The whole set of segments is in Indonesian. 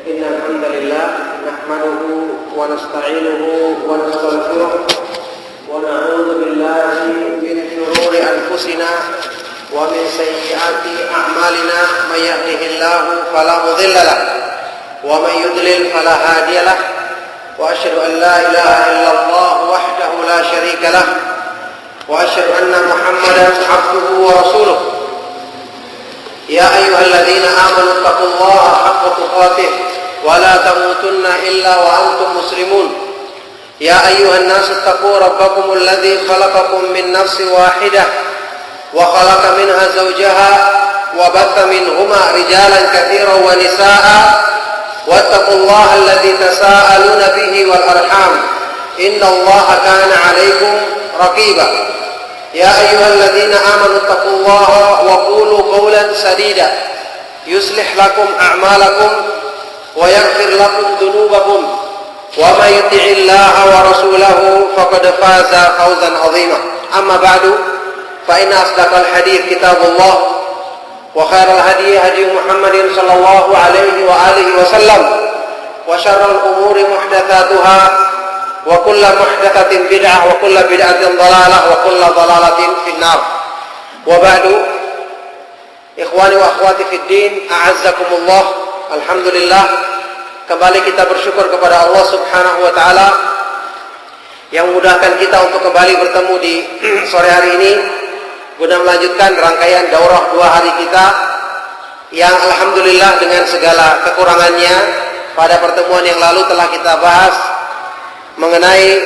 إن الحمد لله نحمده ونستعينه ونستغفره ونعوذ بالله من شرور أنفسنا ومن سيئات أعمالنا من يهده الله فلا مضل له ومن يضلل فلا هادي له وأشهد أن لا إله إلا الله وحده لا شريك له وأشهد أن محمدا عبده ورسوله يا أيها الذين آمنوا اتقوا الله حق تقاته ولا تموتن إلا وأنتم مسلمون يا أيها الناس اتقوا ربكم الذي خلقكم من نفس واحدة وخلق منها زوجها وبث منهما رجالا كثيرا ونساء واتقوا الله الذي تساءلون به والأرحام إن الله كان عليكم رقيبا يا أيها الذين آمنوا اتقوا الله وقولوا قولا سديدا يصلح لكم أعمالكم ويغفر لكم ذنوبكم ومن يطع الله ورسوله فقد فاز فوزا عظيما أما بعد فإن أصدق الحديث كتاب الله وخير الهدي هدي محمد صلى الله عليه وآله وسلم وشر الأمور محدثاتها وكل محدثة بدعة وكل بدعة ضلالة وكل ضلالة في النار وبعد إخواني وأخواتي في الدين أعزكم الله alhamdulillah kembali kita bersyukur kepada Allah Subhanahu wa taala yang memudahkan kita untuk kembali bertemu di sore hari ini guna melanjutkan rangkaian daurah 2 hari kita yang alhamdulillah dengan segala kekurangannya pada pertemuan yang lalu telah kita bahas mengenai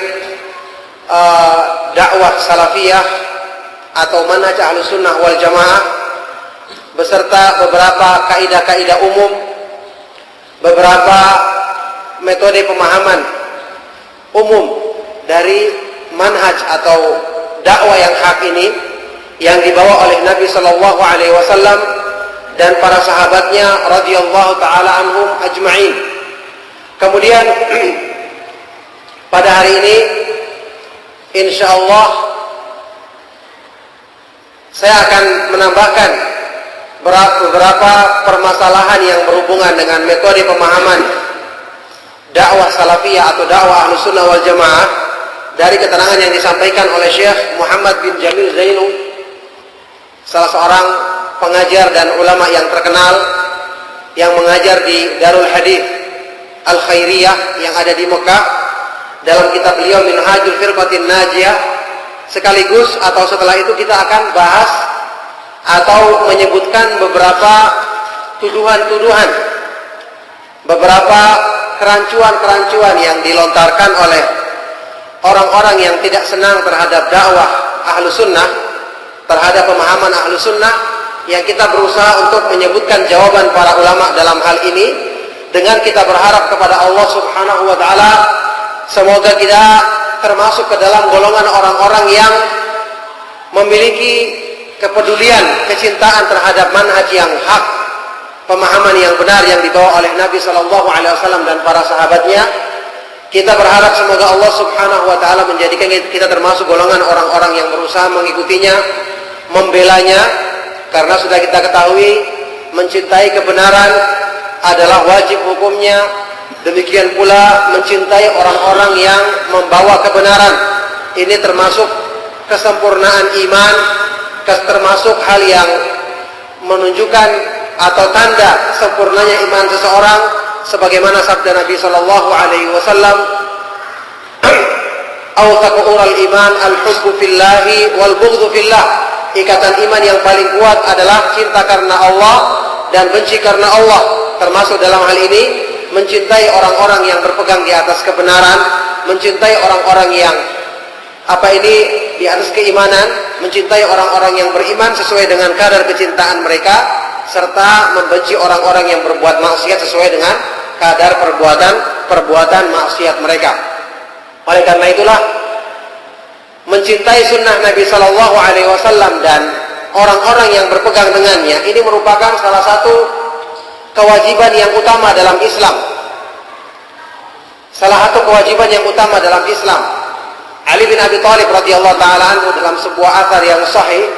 dakwah salafiyah atau manhaj ahlus sunnah wal jamaah beserta beberapa kaidah-kaidah umum, beberapa metode pemahaman umum dari manhaj atau dakwah yang hak ini yang dibawa oleh Nabi sallallahu alaihi wasallam dan para sahabatnya radhiyallahu taala anhum ajma'in. Kemudian pada hari ini insyaallah saya akan menambahkan beberapa permasalahan yang berhubungan dengan metode pemahaman dakwah salafiyah atau dakwah ahlus sunnah wal jamaah dari keterangan yang disampaikan oleh Syekh Muhammad bin Jamil Zainu, salah seorang pengajar dan ulama yang terkenal yang mengajar di Darul Hadith Al Khairiyah yang ada di Mekah, dalam kitab beliau Minhajul Firqatin Najiyah. Sekaligus atau setelah itu kita akan bahas atau menyebutkan beberapa tuduhan-tuduhan, beberapa kerancuan-kerancuan yang dilontarkan oleh orang-orang yang tidak senang terhadap dakwah ahlu sunnah, terhadap pemahaman ahlu sunnah, yang kita berusaha untuk menyebutkan jawaban para ulama dalam hal ini dengan kita berharap kepada Allah Subhanahu wa taala semoga kita termasuk ke dalam golongan orang-orang yang memiliki kepedulian, kecintaan terhadap manhaj yang hak, pemahaman yang benar yang dibawa oleh Nabi sallallahu alaihi wasallam dan para sahabatnya. Kita berharap semoga Allah Subhanahu wa taala menjadikan kita termasuk golongan orang-orang yang berusaha mengikutinya, membelanya, karena sudah kita ketahui mencintai kebenaran adalah wajib hukumnya. Demikian pula mencintai orang-orang yang membawa kebenaran. Ini termasuk kesempurnaan iman, termasuk hal yang menunjukkan atau tanda sempurnanya iman seseorang, sebagaimana sabda Nabi sallallahu alaihi wasallam, "Awthaqul iman al-hubbu fillahi wal bughdhu fillah." Ikatan iman yang paling kuat adalah cinta karena Allah dan benci karena Allah. Termasuk dalam hal ini mencintai orang-orang yang berpegang di atas kebenaran, mencintai orang-orang yang di atas keimanan, mencintai orang-orang yang beriman sesuai dengan kadar kecintaan mereka, serta membenci orang-orang yang berbuat maksiat sesuai dengan kadar perbuatan maksiat mereka. Oleh karena itulah mencintai sunnah Nabi sallallahu alaihi wasallam dan orang-orang yang berpegang dengannya ini merupakan salah satu kewajiban yang utama dalam Islam. Salah satu kewajiban yang utama dalam Islam. Ali bin Abi Thalib radhiyallahu taala anhu dalam sebuah athar yang sahih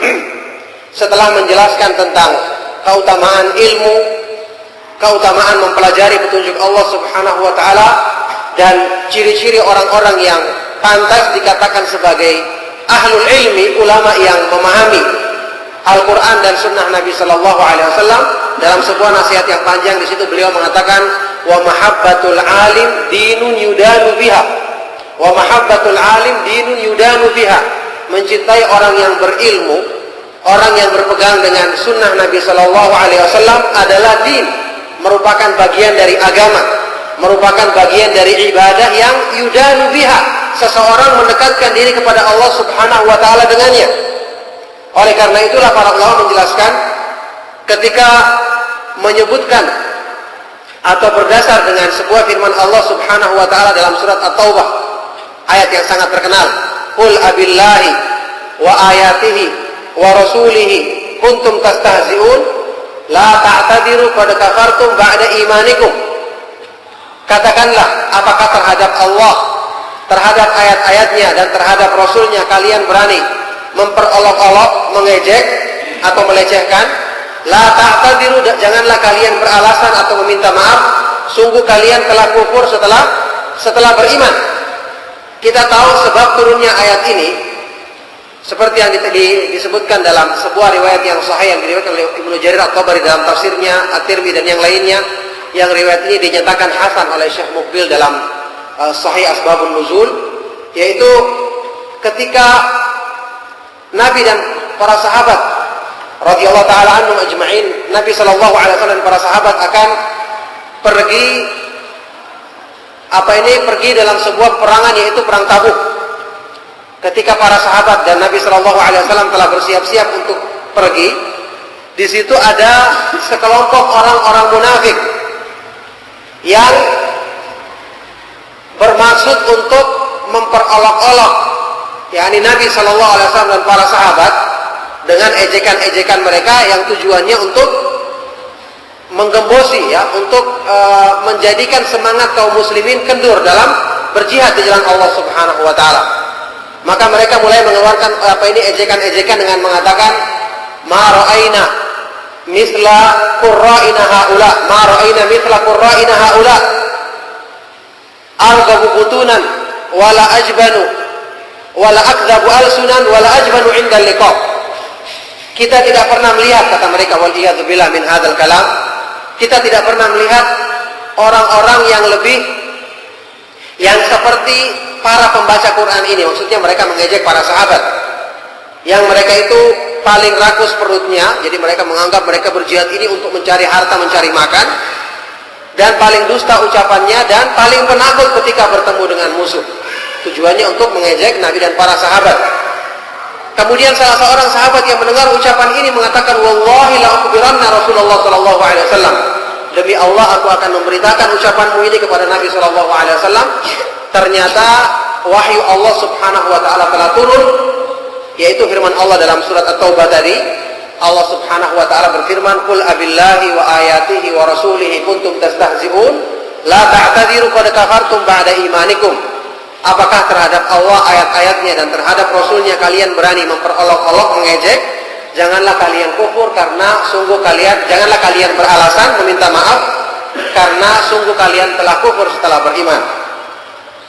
setelah menjelaskan tentang keutamaan ilmu, keutamaan mempelajari petunjuk Allah Subhanahu wa taala dan ciri-ciri orang-orang yang pantas dikatakan sebagai ahlul ilmi, ulama yang memahami Al-Quran dan Sunnah Nabi Sallallahu Alaihi Wasallam. Dalam sebuah nasihat yang panjang di situ beliau mengatakan, wa mahabbatul alim dinun yudanu biha, wa mahabbatul alim dinun yudanu biha. Mencintai orang yang berilmu, orang yang berpegang dengan Sunnah Nabi Sallallahu Alaihi Wasallam adalah din, merupakan bagian dari agama, merupakan bagian dari ibadah yang yudanu biha. Seseorang mendekatkan diri kepada Allah Subhanahu wa taala dengannya. Oleh karena itulah para ulama menjelaskan ketika menyebutkan atau berdasar dengan sebuah firman Allah Subhanahu wa taala dalam surat At-Taubah, ayat yang sangat terkenal, qul abillahi wa ayatihi wa rasulihi kuntum tastahzi'un la ta'tadiru qad kafartum ba'da imanikum. Katakanlah, apakah terhadap Allah, terhadap ayat-ayatnya dan terhadap Rasulnya kalian berani memperolok-olok, mengejek atau melecehkan? La ta'tadiru, janganlah kalian beralasan atau meminta maaf, sungguh kalian telah kufur setelah beriman. Kita tahu sebab turunnya ayat ini seperti yang disebutkan dalam sebuah riwayat yang sahih yang diriwayatkan oleh Ibnu Jarir At-Tabari dalam tafsirnya, At-Tirmidzi dan yang lainnya, yang riwayat ini dinyatakan hasan oleh Syekh Muqbil dalam Sahih Asbabun Nuzul, yaitu ketika Nabi dan para sahabat radhiyallahu taala anhum ajma'in, Nabi sallallahu alaihi wasallam dan para sahabat akan pergi dalam sebuah peperangan, yaitu perang Tabuk. Ketika para sahabat dan Nabi sallallahu alaihi wasallam telah bersiap-siap untuk pergi, di situ ada sekelompok orang-orang munafik yang bermaksud untuk memperolok-olok, yakni Nabi Shallallahu Alaihi Wasallam dan para sahabat, dengan ejekan-ejekan mereka yang tujuannya untuk menggembosi, ya, untuk menjadikan semangat kaum muslimin kendur dalam berjihad di jalan Allah Subhanahu Wa Taala. Maka mereka mulai mengeluarkan ejekan-ejekan dengan mengatakan, ma ra'aina misla qurra'ina haula, ma ra'aina misla qurra'ina haula, argabu butunan wala ajbanu wala akdzabu alsunan wala ajbanu indal liqa. Kita tidak pernah melihat, kata mereka, wal iyadzubillah min hadzal kalam, kita tidak pernah melihat orang-orang yang seperti para pembaca Quran ini. Maksudnya mereka mengejek para sahabat yang mereka itu paling rakus perutnya, jadi mereka menganggap mereka berjihad ini untuk mencari harta, mencari makan, dan paling dusta ucapannya, dan paling penakut ketika bertemu dengan musuh. Tujuannya untuk mengejek Nabi dan para sahabat. Kemudian salah seorang sahabat yang mendengar ucapan ini mengatakan, wallahi la ukhbiranna Rasulullah sallallahu alaihi wasallam, demi Allah aku akan memberitakan ucapanmu ini kepada Nabi sallallahu alaihi wasallam. Ternyata wahyu Allah Subhanahu wa taala telah turun, yaitu firman Allah dalam surat At-Taubah tadi. Allah Subhanahu wa taala berfirman, qul abillahi wa ayatihi wa rasulihi kuntum tastahzi'un la ta'tadiru qad kafartum ba'da imanikum. Apakah terhadap Allah, ayat-ayatnya dan terhadap Rasulnya kalian berani memperolok-olok, mengejek? Janganlah kalian kufur, karena sungguh kalian, janganlah kalian beralasan meminta maaf, karena sungguh kalian telah kufur setelah beriman.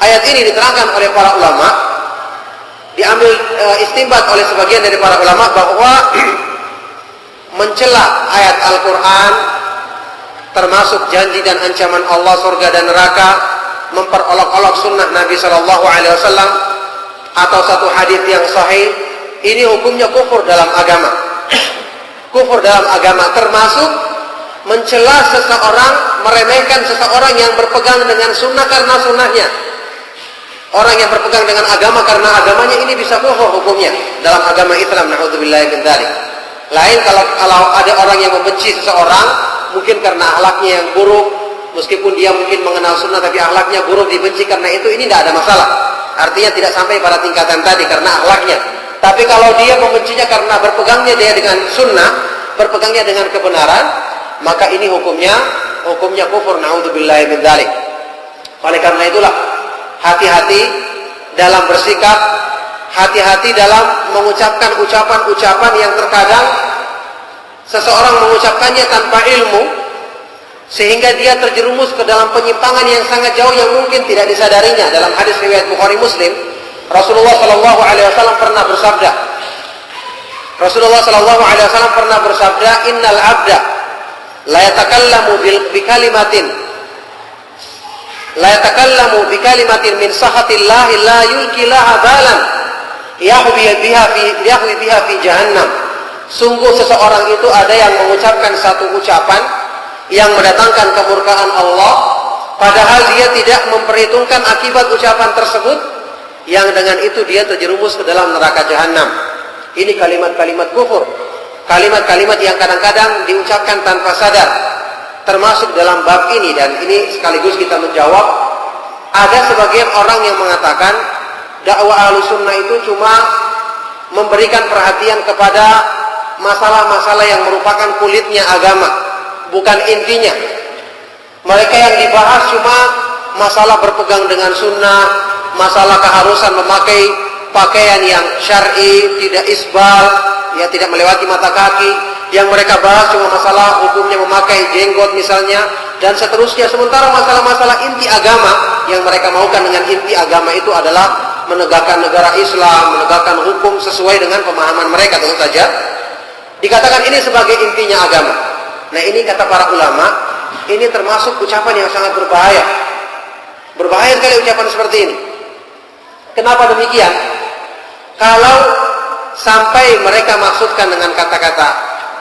Ayat ini diterangkan oleh para ulama, diambil istinbat oleh sebagian dari para ulama, bahwa mencela ayat Al-Quran, termasuk janji dan ancaman Allah surga dan neraka, memperolok-olok sunnah Nabi Shallallahu Alaihi Wasallam atau satu hadis yang sahih, ini hukumnya kufur dalam agama. Kufur dalam agama termasuk mencela seseorang, meremehkan seseorang yang berpegang dengan sunnah karena sunnahnya. Orang yang berpegang dengan agama karena agamanya, ini bisa kufur hukumnya dalam agama Islam. Na'udzubillahi min dzalik. Lain kalau ada orang yang membenci seseorang, mungkin karena akhlaknya yang buruk, meskipun dia mungkin mengenal sunnah tapi akhlaknya buruk, dibenci karena itu, ini tidak ada masalah. Artinya tidak sampai pada tingkatan tadi karena akhlaknya. Tapi kalau dia membencinya karena berpegangnya dia dengan sunnah, berpegangnya dengan kebenaran, maka ini hukumnya kufur. Na'udzubillahi min dzalik. Oleh karena itulah, hati-hati dalam bersikap, hati-hati dalam mengucapkan ucapan-ucapan yang terkadang seseorang mengucapkannya tanpa ilmu, sehingga dia terjerumus ke dalam penyimpangan yang sangat jauh yang mungkin tidak disadarinya. Dalam hadis riwayat Bukhari Muslim, Rasulullah Shallallahu Alaihi Wasallam pernah bersabda, Innal abda la yatakallamu bi kalimatin min sakhatillahi la yulki laha balan yahwi biha fi jahannam. Sungguh seseorang itu ada yang mengucapkan satu ucapan yang mendatangkan kemurkaan Allah, padahal dia tidak memperhitungkan akibat ucapan tersebut, yang dengan itu dia terjerumus ke dalam neraka jahanam. Ini kalimat-kalimat kufur, kalimat-kalimat yang kadang-kadang diucapkan tanpa sadar, termasuk dalam bab ini. Dan ini sekaligus kita menjawab, ada sebagian orang yang mengatakan dakwah Ahlussunnah itu cuma memberikan perhatian kepada masalah-masalah yang merupakan kulitnya agama, bukan intinya. Mereka yang dibahas cuma masalah berpegang dengan sunnah, masalah keharusan memakai pakaian yang syar'i, tidak isbal, ya tidak melewati mata kaki. Yang mereka bahas cuma masalah hukumnya memakai jenggot misalnya, dan seterusnya. Sementara masalah-masalah inti agama yang mereka maukan dengan inti agama itu adalah menegakkan negara Islam, menegakkan hukum sesuai dengan pemahaman mereka, tentu saja dikatakan ini sebagai intinya agama. Nah, ini kata para ulama, ini termasuk ucapan yang sangat berbahaya. Berbahaya sekali ucapan seperti ini. Kenapa demikian? Kalau sampai mereka maksudkan dengan kata-kata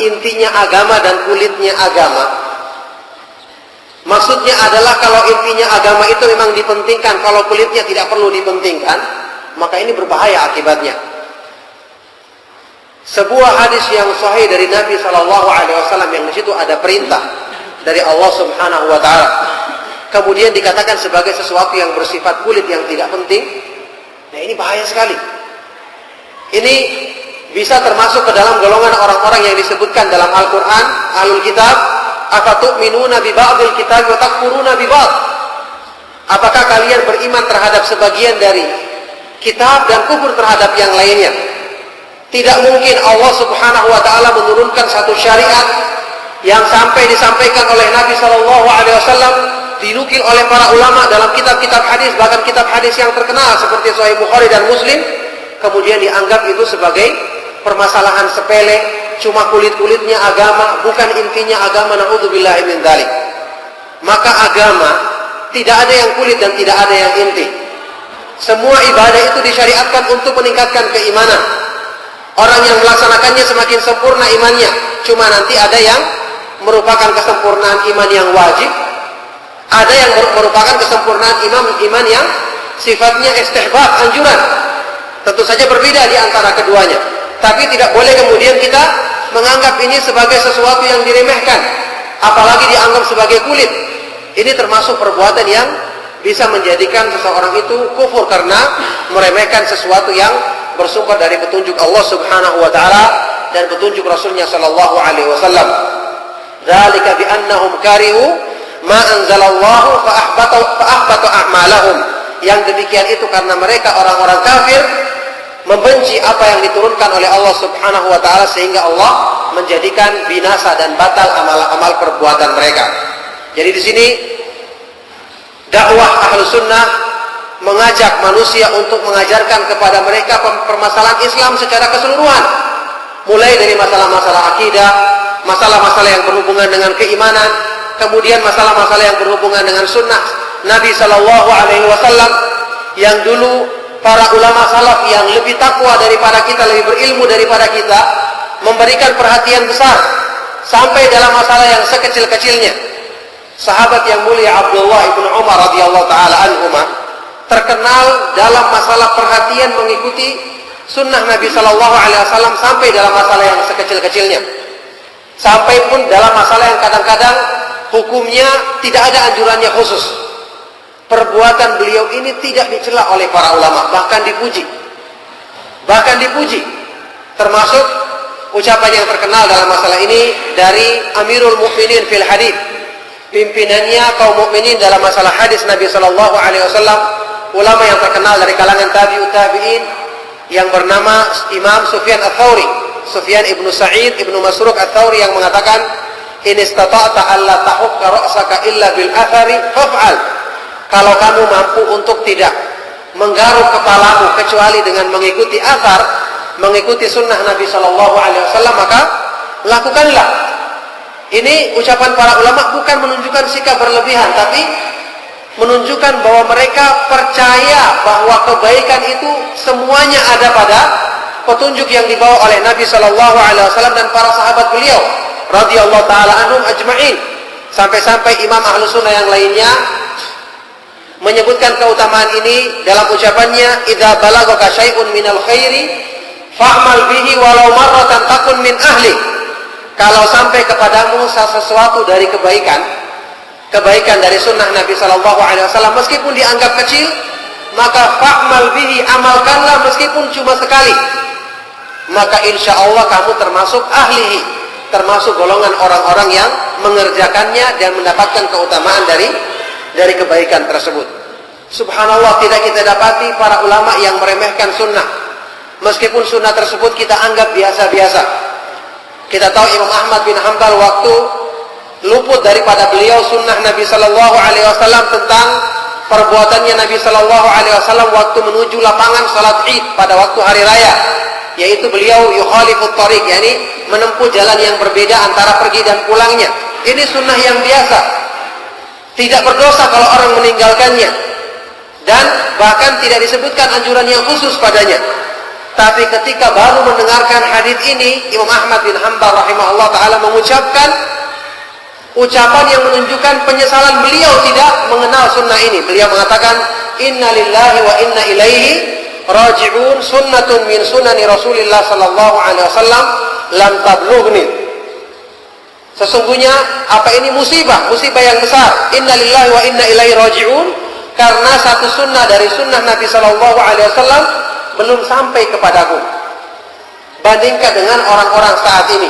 intinya agama dan kulitnya agama, maksudnya adalah kalau intinya agama itu memang dipentingkan, kalau kulitnya tidak perlu dipentingkan, maka ini berbahaya akibatnya. Sebuah hadis yang sahih dari Nabi Shallallahu Alaihi Wasallam yang di situ ada perintah dari Allah Subhanahu Wa Taala, kemudian dikatakan sebagai sesuatu yang bersifat kulit yang tidak penting. Nah, ini bahaya sekali. Ini bisa termasuk ke dalam golongan orang-orang yang disebutkan dalam Al-Quran, Ahlul Kitab, afatu'minuna bi ba'dil kitab wa takfuruna bi ba'd. Apakah kalian beriman terhadap sebagian dari kitab dan kufur terhadap yang lainnya? Tidak mungkin Allah Subhanahu wa taala menurunkan satu syariat yang sampai disampaikan oleh Nabi sallallahu alaihi wasallam, dinukil oleh para ulama dalam kitab-kitab hadis, bahkan kitab hadis yang terkenal seperti Sahih Bukhari dan Muslim, kemudian dianggap itu sebagai permasalahan sepele, cuma kulit-kulitnya agama, bukan intinya agama. Na'udzubillahi min dzalik. Maka agama tidak ada yang kulit dan tidak ada yang inti. Semua ibadah itu disyariatkan untuk meningkatkan keimanan. Orang yang melaksanakannya semakin sempurna imannya. Cuma nanti ada yang merupakan kesempurnaan iman yang wajib, ada yang merupakan kesempurnaan iman yang sifatnya istihbab, anjuran. Tentu saja berbeda di antara keduanya. Tapi tidak boleh kemudian kita menganggap ini sebagai sesuatu yang diremehkan, apalagi dianggap sebagai kulit. Ini termasuk perbuatan yang bisa menjadikan seseorang itu kufur karena meremehkan sesuatu yang bersumber dari petunjuk Allah Subhanahu wa taala dan petunjuk Rasulnya sallallahu alaihi wasallam. Dzalika bi annahum karihu ma anzalallahu fa ahbata a'malahum. Yang demikian itu karena mereka orang-orang kafir membenci apa yang diturunkan oleh Allah Subhanahu wa taala, sehingga Allah menjadikan binasa dan batal amal-amal perbuatan mereka. Jadi di sini dakwah Ahlus Sunnah mengajak manusia untuk mengajarkan kepada mereka permasalahan Islam secara keseluruhan, mulai dari masalah-masalah akidah, masalah-masalah yang berhubungan dengan keimanan, kemudian masalah-masalah yang berhubungan dengan sunnah Nabi Sallallahu Alaihi Wasallam, yang dulu para ulama salaf yang lebih takwa daripada kita, lebih berilmu daripada kita, memberikan perhatian besar sampai dalam masalah yang sekecil-kecilnya. Sahabat yang mulia Abdullah ibn Umar radhiyallahu taala anhuma terkenal dalam masalah perhatian mengikuti sunnah Nabi Sallallahu Alaihi Wasallam sampai dalam masalah yang sekecil-kecilnya, sampai pun dalam masalah yang kadang-kadang hukumnya tidak ada anjurannya khusus. Perbuatan beliau ini tidak dicela oleh para ulama, bahkan dipuji. Termasuk ucapan yang terkenal dalam masalah ini dari Amirul Mukminin fil Hadits, pimpinannya kaum mukminin dalam masalah hadis Nabi Sallallahu Alaihi Wasallam, ulama yang terkenal dari kalangan tabi'in yang bernama Imam Sufyan Ats-Tsauri, Sufyan ibnu Sa'id ibnu Masruq Ats-Tsauri, yang mengatakan In istata'ta alla tahukka ra'saka illa bil athari faf'al. Kalau kamu mampu untuk tidak menggaruk kepalamu kecuali dengan mengikuti athar, mengikuti sunnah Nabi sallallahu alaihi wasallam, maka lakukanlah. Ini ucapan para ulama bukan menunjukkan sikap berlebihan, tapi menunjukkan bahwa mereka percaya bahwa kebaikan itu semuanya ada pada petunjuk yang dibawa oleh Nabi sallallahu alaihi wasallam dan para sahabat beliau radhiyallahu taala anhum ajma'in. Sampai-sampai imam Ahlus Sunnah yang lainnya menyebutkan keutamaan ini dalam ucapannya, idza balagaka syai'un minal khairi fa'mal bihi walau marratan takun min ahli. Kalau sampai kepadamu sesuatu dari kebaikan dari sunnah Nabi sallallahu alaihi wasallam meskipun dianggap kecil, maka fa'mal bihi, amalkanlah meskipun cuma sekali. Maka insya Allah kamu termasuk ahlihi, termasuk golongan orang-orang yang mengerjakannya dan mendapatkan keutamaan dari kebaikan tersebut. Subhanallah, tidak kita dapati para ulama yang meremehkan sunnah, meskipun sunnah tersebut kita anggap biasa-biasa. Kita tahu Imam Ahmad bin Hanbal waktu luput daripada beliau sunnah Nabi sallallahu alaihi wasallam tentang perbuatannya Nabi sallallahu alaihi wasallam waktu menuju lapangan salat Id pada waktu hari raya, yaitu beliau yukhalifut thariq, yakni menempuh jalan yang berbeda antara pergi dan pulangnya. Ini sunnah yang biasa, tidak berdosa kalau orang meninggalkannya, dan bahkan tidak disebutkan anjuran yang khusus padanya. Tapi ketika baru mendengarkan hadis ini, Imam Ahmad bin Hanbal rahimahullah taala mengucapkan ucapan yang menunjukkan penyesalan beliau tidak mengenal sunnah ini. Beliau mengatakan, inna lillahi wa inna ilaihi raji'un, sunnatun min sunani Rasulillah sallallahu alaihi wasallam lam tablughni. Sesungguhnya apa ini musibah yang besar. Inna lillahi wa inna ilaihi raji'un, karena satu sunnah dari sunnah Nabi sallallahu alaihi wasallam belum sampai kepadaku. Bandingkan dengan orang-orang saat ini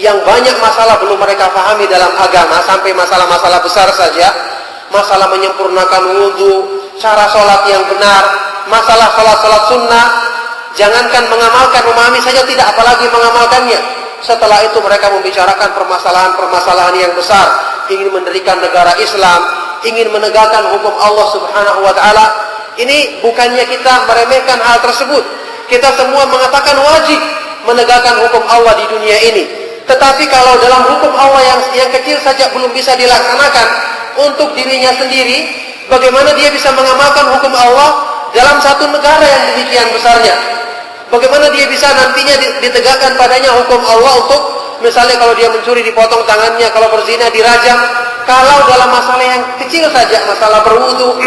yang banyak masalah belum mereka pahami dalam agama, sampai masalah-masalah besar saja, masalah menyempurnakan wudhu, cara sholat yang benar, masalah sholat sunnah. Jangankan mengamalkan, memahami saja tidak, apalagi mengamalkannya. Setelah itu mereka membicarakan permasalahan-permasalahan yang besar, ingin mendirikan negara Islam, ingin menegakkan hukum Allah subhanahu wa ta'ala. Ini bukannya kita meremehkan hal tersebut. Kita semua mengatakan wajib menegakkan hukum Allah di dunia ini. Tetapi kalau dalam hukum Allah yang kecil saja belum bisa dilaksanakan untuk dirinya sendiri, bagaimana dia bisa mengamalkan hukum Allah dalam satu negara yang demikian besarnya? Bagaimana dia bisa nantinya ditegakkan padanya hukum Allah untuk, misalnya kalau dia mencuri dipotong tangannya, kalau berzina dirajam. Kalau dalam masalah yang kecil saja, masalah berwudu,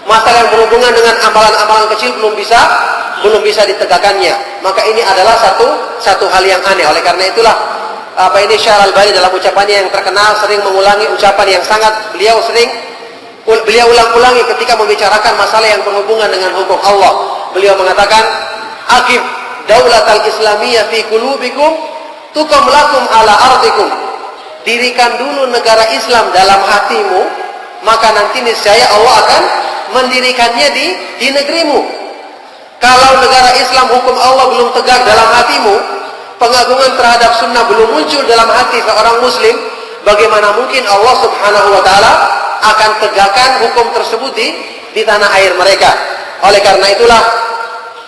masalah yang berhubungan dengan amalan-amalan kecil belum bisa ditegakkannya, maka ini adalah satu hal yang aneh. Oleh karena itulah Syekh Al-Albani dalam ucapannya yang terkenal sering mengulangi ucapan yang sangat beliau ulang-ulangi ketika membicarakan masalah yang berhubungan dengan hukum Allah. Beliau mengatakan, aqim daulatal islamiyah fi qulubikum tuqam lakum ala ardikum. Dirikan dulu negara Islam dalam hatimu, maka nanti niscaya Allah akan mendirikannya di negerimu. Kalau negara Islam hukum Allah belum tegak dalam hatimu, pengagungan terhadap sunnah belum muncul dalam hati seorang muslim, bagaimana mungkin Allah subhanahu wa ta'ala akan tegakkan hukum tersebut di tanah air mereka. Oleh karena itulah,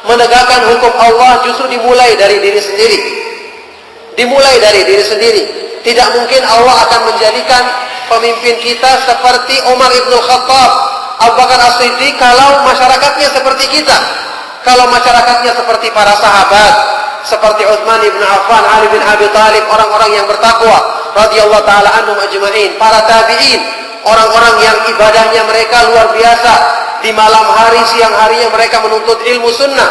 menegakkan hukum Allah justru dimulai dari diri sendiri. Tidak mungkin Allah akan menjadikan pemimpin kita seperti Umar ibn Khattab, Abu Bakar As-Siddiq kalau masyarakatnya seperti kita. Kalau masyarakatnya seperti para sahabat, seperti Utsman ibn Affan, Ali bin Abi Thalib, orang-orang yang bertakwa radhiyallahu taala anhum ajma'in, para tabi'in, orang-orang yang ibadahnya mereka luar biasa, di malam hari, siang harinya mereka menuntut ilmu sunnah,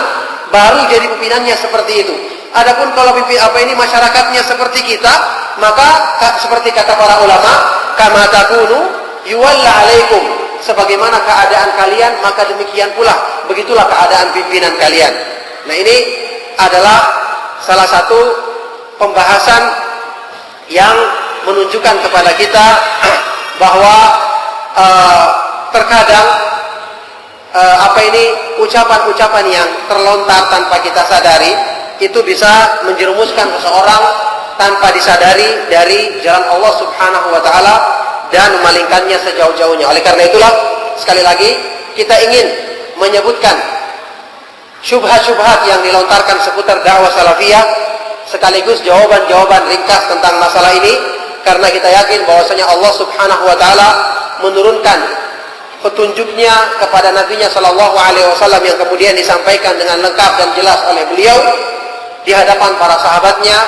baru jadi pimpinannya seperti itu. Adapun kalau masyarakatnya seperti kita, maka seperti kata para ulama, kama takunu yuwalla alaikum, sebagaimana keadaan kalian, maka demikian pula, begitulah keadaan pimpinan kalian. Nah, ini adalah salah satu pembahasan yang menunjukkan kepada kita bahwa terkadang ucapan-ucapan yang terlontar tanpa kita sadari itu bisa menjerumuskan seseorang tanpa disadari dari jalan Allah Subhanahu wa taala dan memalingkannya sejauh-jauhnya. Oleh karena itulah sekali lagi kita ingin menyebutkan syubhat-syubhat yang dilontarkan seputar dakwah salafiyah sekaligus jawaban-jawaban ringkas tentang masalah ini, karena kita yakin bahwasanya Allah Subhanahu wa taala menurunkan petunjuknya kepada nabinya sallallahu alaihi wasallam yang kemudian disampaikan dengan lengkap dan jelas oleh beliau di hadapan para sahabatnya,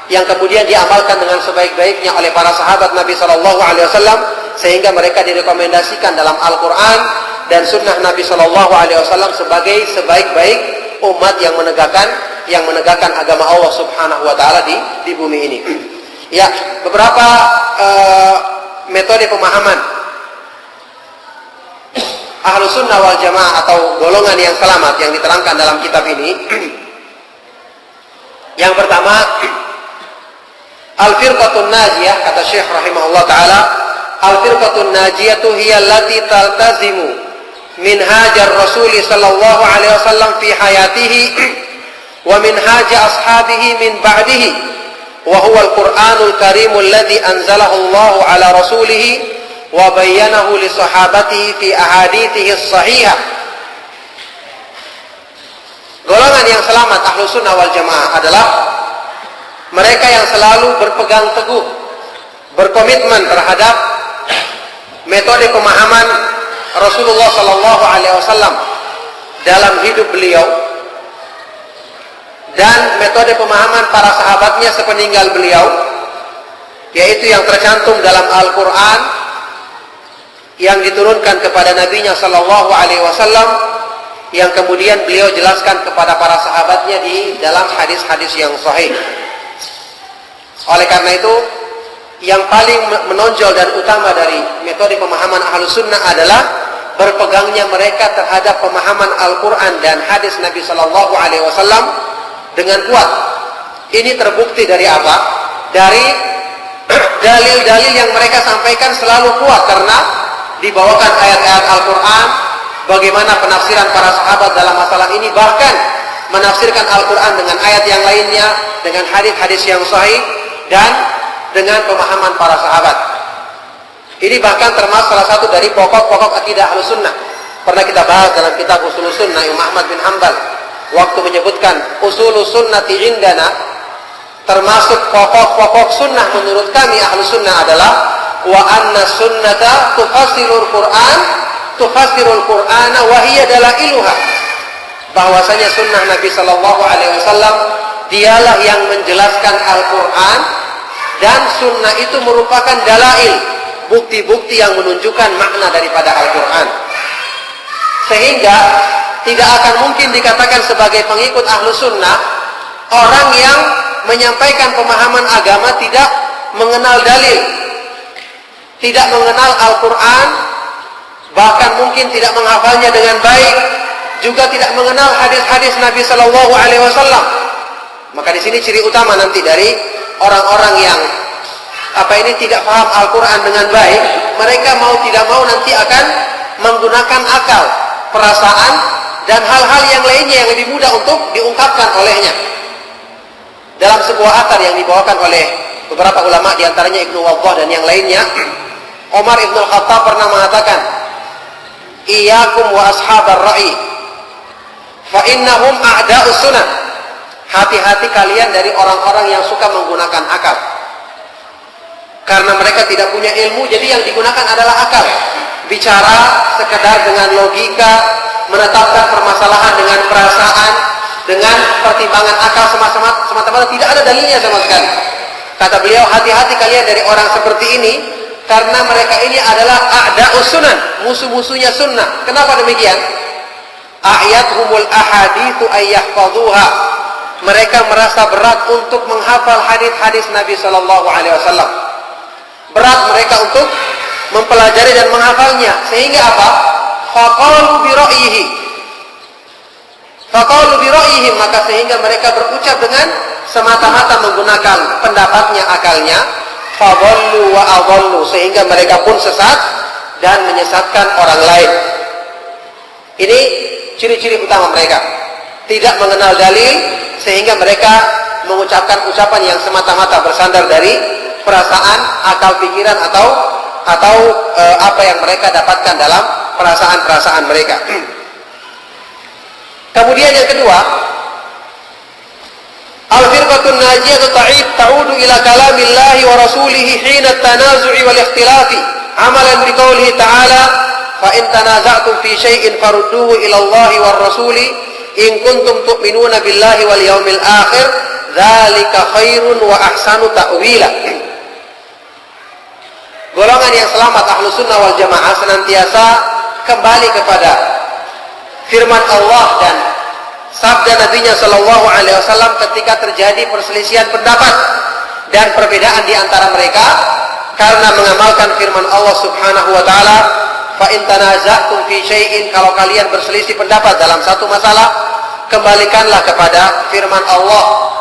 yang kemudian diamalkan dengan sebaik-baiknya oleh para sahabat Nabi sallallahu alaihi wasallam, sehingga mereka direkomendasikan dalam Al-Qur'an dan sunnah Nabi sallallahu alaihi wasallam sebagai sebaik-baik umat yang menegakkan agama Allah Subhanahu wa taala di bumi ini. Ya, beberapa metode pemahaman Ahlus Sunnah wal Jamaah atau golongan yang selamat yang diterangkan dalam kitab ini. Yang pertama, Al-Firqatun Najiyah, kata Syekh rahimahullah taala, Al-Firqatun Najiyatu hiya allati taltazimu minhajar Rasul sallallahu alaihi wasallam fi hayatihi wa minhaj ashabihi min ba'dihi wa huwa al-Qur'anul Karimul ladzi anzalahu Allah ala rasulih wa bayyanahu li sahabatihi fi ahadithihi as-sahihah. Golongan yang selamat Ahlus Sunnah wal Jamaah adalah mereka yang selalu berpegang teguh, berkomitmen terhadap metode pemahaman Rasulullah sallallahu alaihi wasallam dalam hidup beliau dan metode pemahaman para sahabatnya sepeninggal beliau, yaitu yang tercantum dalam Al-Qur'an yang diturunkan kepada nabinya sallallahu alaihi wasallam, yang kemudian beliau jelaskan kepada para sahabatnya di dalam hadis-hadis yang sahih. Oleh karena itu, yang paling menonjol dan utama dari metode pemahaman Ahlus Sunnah adalah berpegangnya mereka terhadap pemahaman Al-Quran dan hadis Nabi Sallallahu Alaihi Wasallam dengan kuat. Ini terbukti dari apa? Dari dalil-dalil yang mereka sampaikan selalu kuat, karena dibawakan ayat-ayat Al-Quran, bagaimana penafsiran para sahabat dalam masalah ini, bahkan menafsirkan Al-Quran dengan ayat yang lainnya, dengan hadis-hadis yang sahih, dan dengan pemahaman para sahabat. Ini bahkan termasuk salah satu dari pokok-pokok akidah Ahlus Sunnah. Pernah kita bahas dalam kitab Ushulus Sunnah Imam Ahmad bin Hanbal, waktu menyebutkan Ushulus Sunnati indana, termasuk pokok-pokok sunnah menurut kami Ahlus Sunnah adalah wa anna sunnata tufassirul Qur'an, tufassirul Qur'ana wa hiya dalailuha. Bahwasanya sunnah Nabi sallallahu alaihi wasallam dialah yang menjelaskan Al-Quran, dan sunnah itu merupakan dalail, bukti-bukti yang menunjukkan makna daripada Al-Quran. Sehingga tidak akan mungkin dikatakan sebagai pengikut Ahlus Sunnah orang yang menyampaikan pemahaman agama tidak mengenal dalil, tidak mengenal Al-Quran, bahkan mungkin tidak menghafalnya dengan baik, juga tidak mengenal hadis-hadis Nabi Sallallahu Alaihi Wasallam. Maka di sini ciri utama nanti dari orang-orang yang tidak paham Al-Quran dengan baik, mereka mau tidak mau nanti akan menggunakan akal, perasaan, dan hal-hal yang lainnya yang lebih mudah untuk diungkapkan olehnya. Dalam sebuah athar yang dibawakan oleh beberapa ulama, diantaranya Ibnu Waddah dan yang lainnya, Umar Ibn Khattab pernah mengatakan, "Iyyakum wa ashabar ra'i, fa innahum a'da'us sunnah." Hati-hati kalian dari orang-orang yang suka menggunakan akal, karena mereka tidak punya ilmu, jadi yang digunakan adalah akal. Bicara sekedar dengan logika, menetapkan permasalahan dengan perasaan, dengan pertimbangan akal semata-mata, tidak ada dalilnya sama sekali. Kata beliau, hati-hati kalian dari orang seperti ini, karena mereka ini adalah a'da'us sunan, musuh-musuhnya sunnah. Kenapa demikian? A'yathumul ahadithu ayyahfadhuha. Mereka merasa berat untuk menghafal hadis-hadis Nabi Sallallahu Alaihi Wasallam. Berat mereka untuk mempelajari dan menghafalnya. Sehingga apa? Faqalu bi ra'yihim, maka sehingga mereka berucap dengan semata-mata menggunakan pendapatnya, akalnya. Fadallu wa adallu, sehingga mereka pun sesat dan menyesatkan orang lain. Ini ciri-ciri utama mereka. Tidak mengenal dalil, sehingga mereka mengucapkan ucapan yang semata-mata bersandar dari perasaan, akal pikiran atau apa yang mereka dapatkan dalam perasaan-perasaan mereka. Kemudian yang kedua, al-firqatun najiyah ta'udu ila kalamillahi wa rasulihi hina at-tanazu'i wal ikhtilafi amalan biqaulihi ta'ala fa in tanaza'tum fi syai'in farudduhu ila Allahi war rasuli in kuntum tu'minuna billahi wal yaumil akhir dzalika khairun wa ahsanu ta'wila. Golongan yang selamat Ahlus Sunnah wal Jamaah senantiasa kembali kepada firman Allah dan sabda Nabi-Nya sallallahu alaihi wasallam ketika terjadi perselisihan pendapat dan perbedaan di antara mereka, karena mengamalkan firman Allah Subhanahu wa taala, fa in tanaza'tum fi syai'in, kalau kalian berselisih pendapat dalam satu masalah, kembalikanlah kepada firman Allah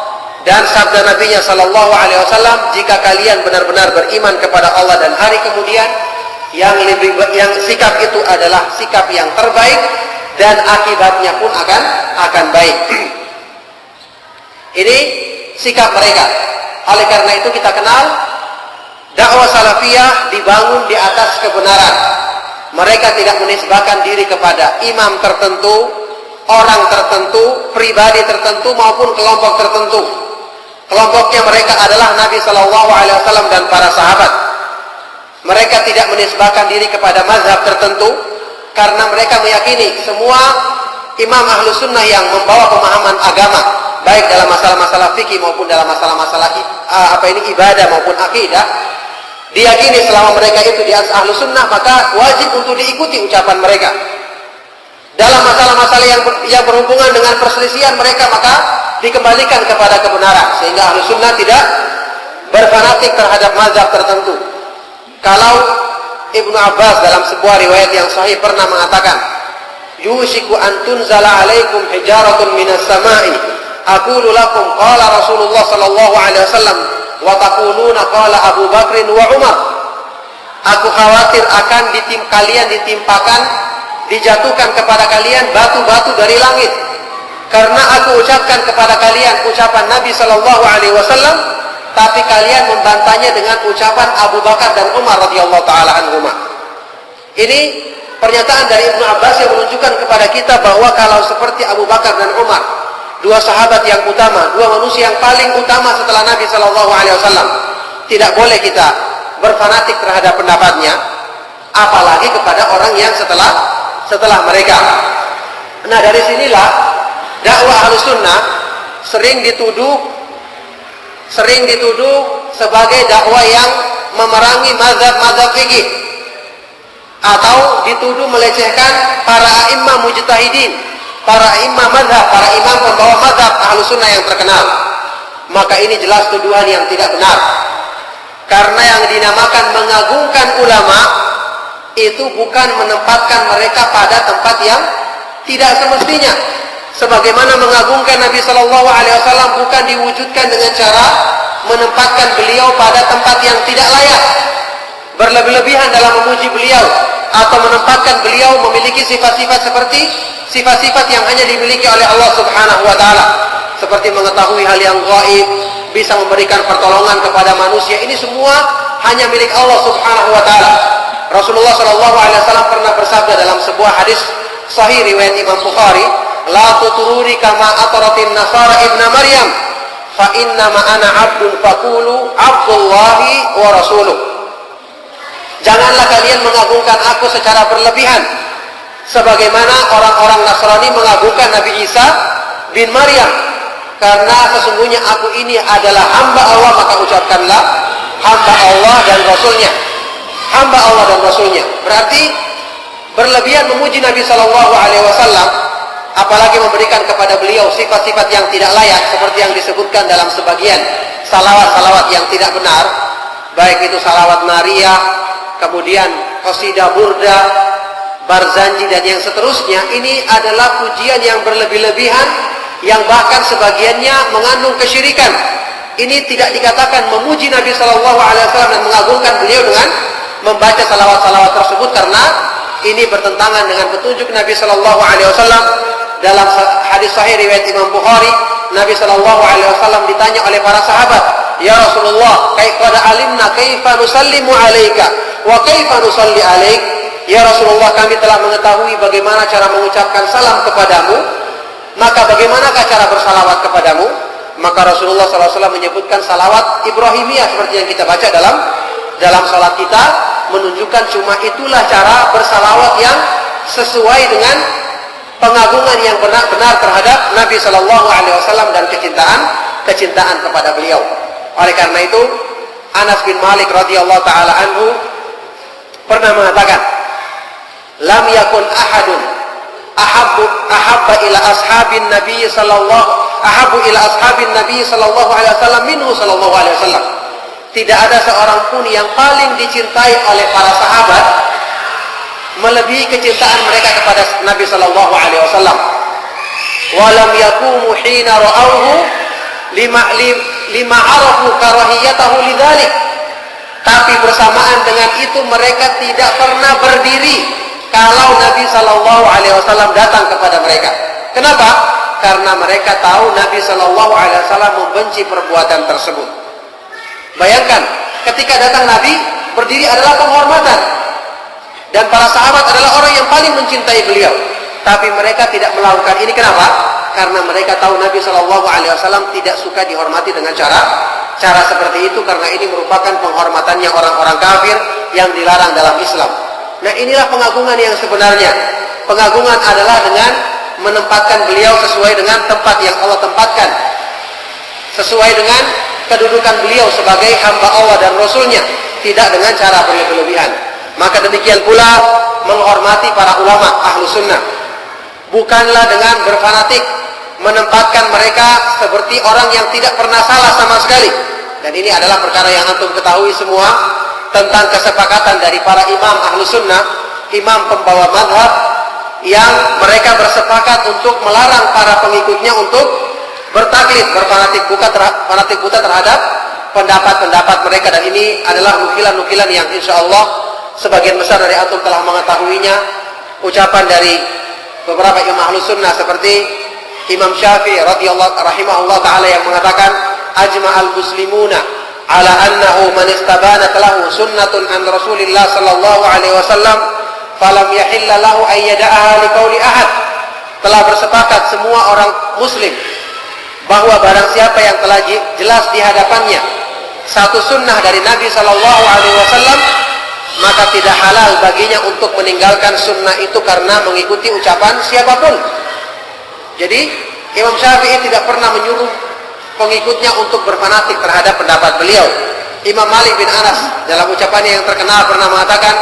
dan sabda Nabi-Nya sallallahu alaihi wasallam. Jika kalian benar-benar beriman kepada Allah dan hari kemudian, yang sikap itu adalah sikap yang terbaik dan akibatnya pun akan baik. Ini sikap mereka. Oleh karena itu kita kenal dakwah salafiyah dibangun di atas kebenaran. Mereka tidak menisbahkan diri kepada imam tertentu, orang tertentu, pribadi tertentu maupun kelompok tertentu. Kelompoknya mereka adalah Nabi Shallallahu Alaihi Wasallam dan para sahabat. Mereka tidak menisbahkan diri kepada mazhab tertentu, karena mereka meyakini semua imam Ahlus Sunnah yang membawa pemahaman agama, baik dalam masalah-masalah fikih maupun dalam masalah-masalah ibadah maupun akidah, diyakini selama mereka itu di atas Ahlus Sunnah, maka wajib untuk diikuti ucapan mereka. Dalam masalah-masalah yang berhubungan dengan perselisihan mereka, maka dikembalikan kepada kebenaran, sehingga Ahlus Sunnah tidak berfanatik terhadap mazhab tertentu. Kalau Ibnu Abbas dalam sebuah riwayat yang sahih pernah mengatakan, yushiku an tunzala alaikum hijaratun minas sama'i aqulu lakum qala Rasulullah sallallahu alaihi wasallam wa taquluna qala Abu Bakrin wa Umar. Aku khawatir akan kalian ditimpakan, dijatuhkan kepada kalian batu-batu dari langit, karena aku ucapkan kepada kalian ucapan Nabi sallallahu alaihi wasallam, tapi kalian membantahnya dengan ucapan Abu Bakar dan Umar radhiyallahu taala anhuma. Ini pernyataan dari Ibnu Abbas yang menunjukkan kepada kita bahwa kalau seperti Abu Bakar dan Umar, dua sahabat yang utama, dua manusia yang paling utama setelah Nabi sallallahu alaihi wasallam, tidak boleh kita berfanatik terhadap pendapatnya, apalagi kepada orang yang setelah mereka. Nah, dari sinilah dakwah Ahlus Sunnah sering dituduh sebagai dakwah yang memerangi mazhab-mazhab fikih, atau dituduh melecehkan para a'immah mujtahidin, para a'immah mazhab, para imam pembawa mazhab Ahlus Sunnah yang terkenal. Maka ini jelas tuduhan yang tidak benar, karena yang dinamakan mengagungkan ulama itu bukan menempatkan mereka pada tempat yang tidak semestinya. Sebagaimana mengagungkan Nabi Shallallahu Alaihi Wasallam bukan diwujudkan dengan cara menempatkan beliau pada tempat yang tidak layak, berlebih-lebihan dalam memuji beliau, atau menempatkan beliau memiliki sifat-sifat seperti sifat-sifat yang hanya dimiliki oleh Allah Subhanahu Wa Taala, seperti mengetahui hal yang gaib, bisa memberikan pertolongan kepada manusia. Ini semua hanya milik Allah Subhanahu Wa Taala. Rasulullah Shallallahu Alaihi Wasallam pernah bersabda dalam sebuah hadis sahih riwayat Imam Bukhari, la tuturuni kama ataratin nasara ibna Maryam fa inna ma ana abdun faqulu abdullahi wa rasuluh. Janganlah kalian mengagungkan aku secara berlebihan sebagaimana orang-orang Nasrani mengagungkan Nabi Isa bin Maryam, karena sesungguhnya aku ini adalah hamba Allah, maka ucapkanlah hamba Allah dan Rasulnya. Hamba Allah dan Rasulnya berarti berlebihan memuji Nabi Shallallahu Alaihi Wasallam, apalagi memberikan kepada beliau sifat-sifat yang tidak layak, seperti yang disebutkan dalam sebagian salawat-salawat yang tidak benar, baik itu salawat nariyah, kemudian qasidah burda, barzanji, dan yang seterusnya. Ini adalah pujian yang berlebih-lebihan, yang bahkan sebagiannya mengandung kesyirikan. Ini tidak dikatakan memuji Nabi Shallallahu Alaihi Wasallam dan mengagungkan beliau dengan membaca salawat-salawat tersebut, karena ini bertentangan dengan petunjuk Nabi Shallallahu Alaihi Wasallam dalam hadis sahih riwayat Imam Bukhari, Nabi Shallallahu Alaihi Wasallam ditanya oleh para sahabat, ya Rasulullah, qad alimna kaifa nusallimu alaika wa kaifa nusalli alaik. Ya Rasulullah, kami telah mengetahui bagaimana cara mengucapkan salam kepadamu, maka bagaimanakah cara bersalawat kepadamu? Maka Rasulullah SAW menyebutkan salawat Ibrahimiyah seperti yang kita baca dalam salat kita, menunjukkan cuma itulah cara bersalawat yang sesuai dengan pengagungan yang benar-benar terhadap Nabi Shallallahu Alaihi Wasallam dan kecintaan kepada beliau. Oleh karena itu, Anas bin Malik radhiyallahu taala anhu pernah mengatakan, lam yakun ahadun ahabba ila ashabin Nabi sallallahu alaihi wasallam minhu sallallahu alaihi wasallam. Tidak ada seorang pun yang paling dicintai oleh para sahabat melebihi kecintaan mereka kepada Nabi sallallahu alaihi wasallam. Walam yakumu hina ra'awhu lima arafu karahiyatahu lidzalik. Tapi bersamaan dengan itu mereka tidak pernah berdiri kalau Nabi sallallahu alaihi wasallam datang kepada mereka. Kenapa? Karena mereka tahu Nabi sallallahu alaihi wasallam membenci perbuatan tersebut. Bayangkan, ketika datang Nabi, berdiri adalah penghormatan. Dan para sahabat adalah orang yang paling mencintai beliau. Tapi mereka tidak melakukan ini. Kenapa? Karena mereka tahu Nabi Shallallahu Alaihi Wasallam tidak suka dihormati dengan cara seperti itu. Karena ini merupakan penghormatannya orang-orang kafir yang dilarang dalam Islam. Nah, inilah pengagungan yang sebenarnya. Pengagungan adalah dengan menempatkan beliau sesuai dengan tempat yang Allah tempatkan. Sesuai dengan kedudukan beliau sebagai hamba Allah dan Rasulnya. Tidak dengan cara berlebihan. Maka demikian pula menghormati para ulama ahlu sunnah, bukanlah dengan berfanatik menempatkan mereka seperti orang yang tidak pernah salah sama sekali. Dan ini adalah perkara yang antum ketahui semua tentang kesepakatan dari para imam ahlu sunnah, imam pembawa madhab, yang mereka bersepakat untuk melarang para pengikutnya untuk bertaklid, berfanatik buta terhadap pendapat-pendapat mereka. Dan ini adalah nukilan-nukilan yang insya Allah sebagian besar dari antum telah mengetahuinya, ucapan dari beberapa imam ahlus sunnah seperti Imam Syafi'i radhiyallahu rahimahullah taala yang mengatakan, ajma'al muslimuna ala annahu man istabanat lahu sunnatun an Rasulillah sallallahu alaihi wasallam falam yahilla lahu an yada'aha liqauli ahad. Telah bersepakat semua orang muslim bahwa barang siapa yang telah jelas di hadapannya satu sunnah dari Nabi sallallahu alaihi wasallam, maka tidak halal baginya untuk meninggalkan sunnah itu karena mengikuti ucapan siapapun. Jadi Imam Syafi'i tidak pernah menyuruh pengikutnya untuk berfanatik terhadap pendapat beliau. Imam Malik bin Anas dalam ucapannya yang terkenal pernah mengatakan,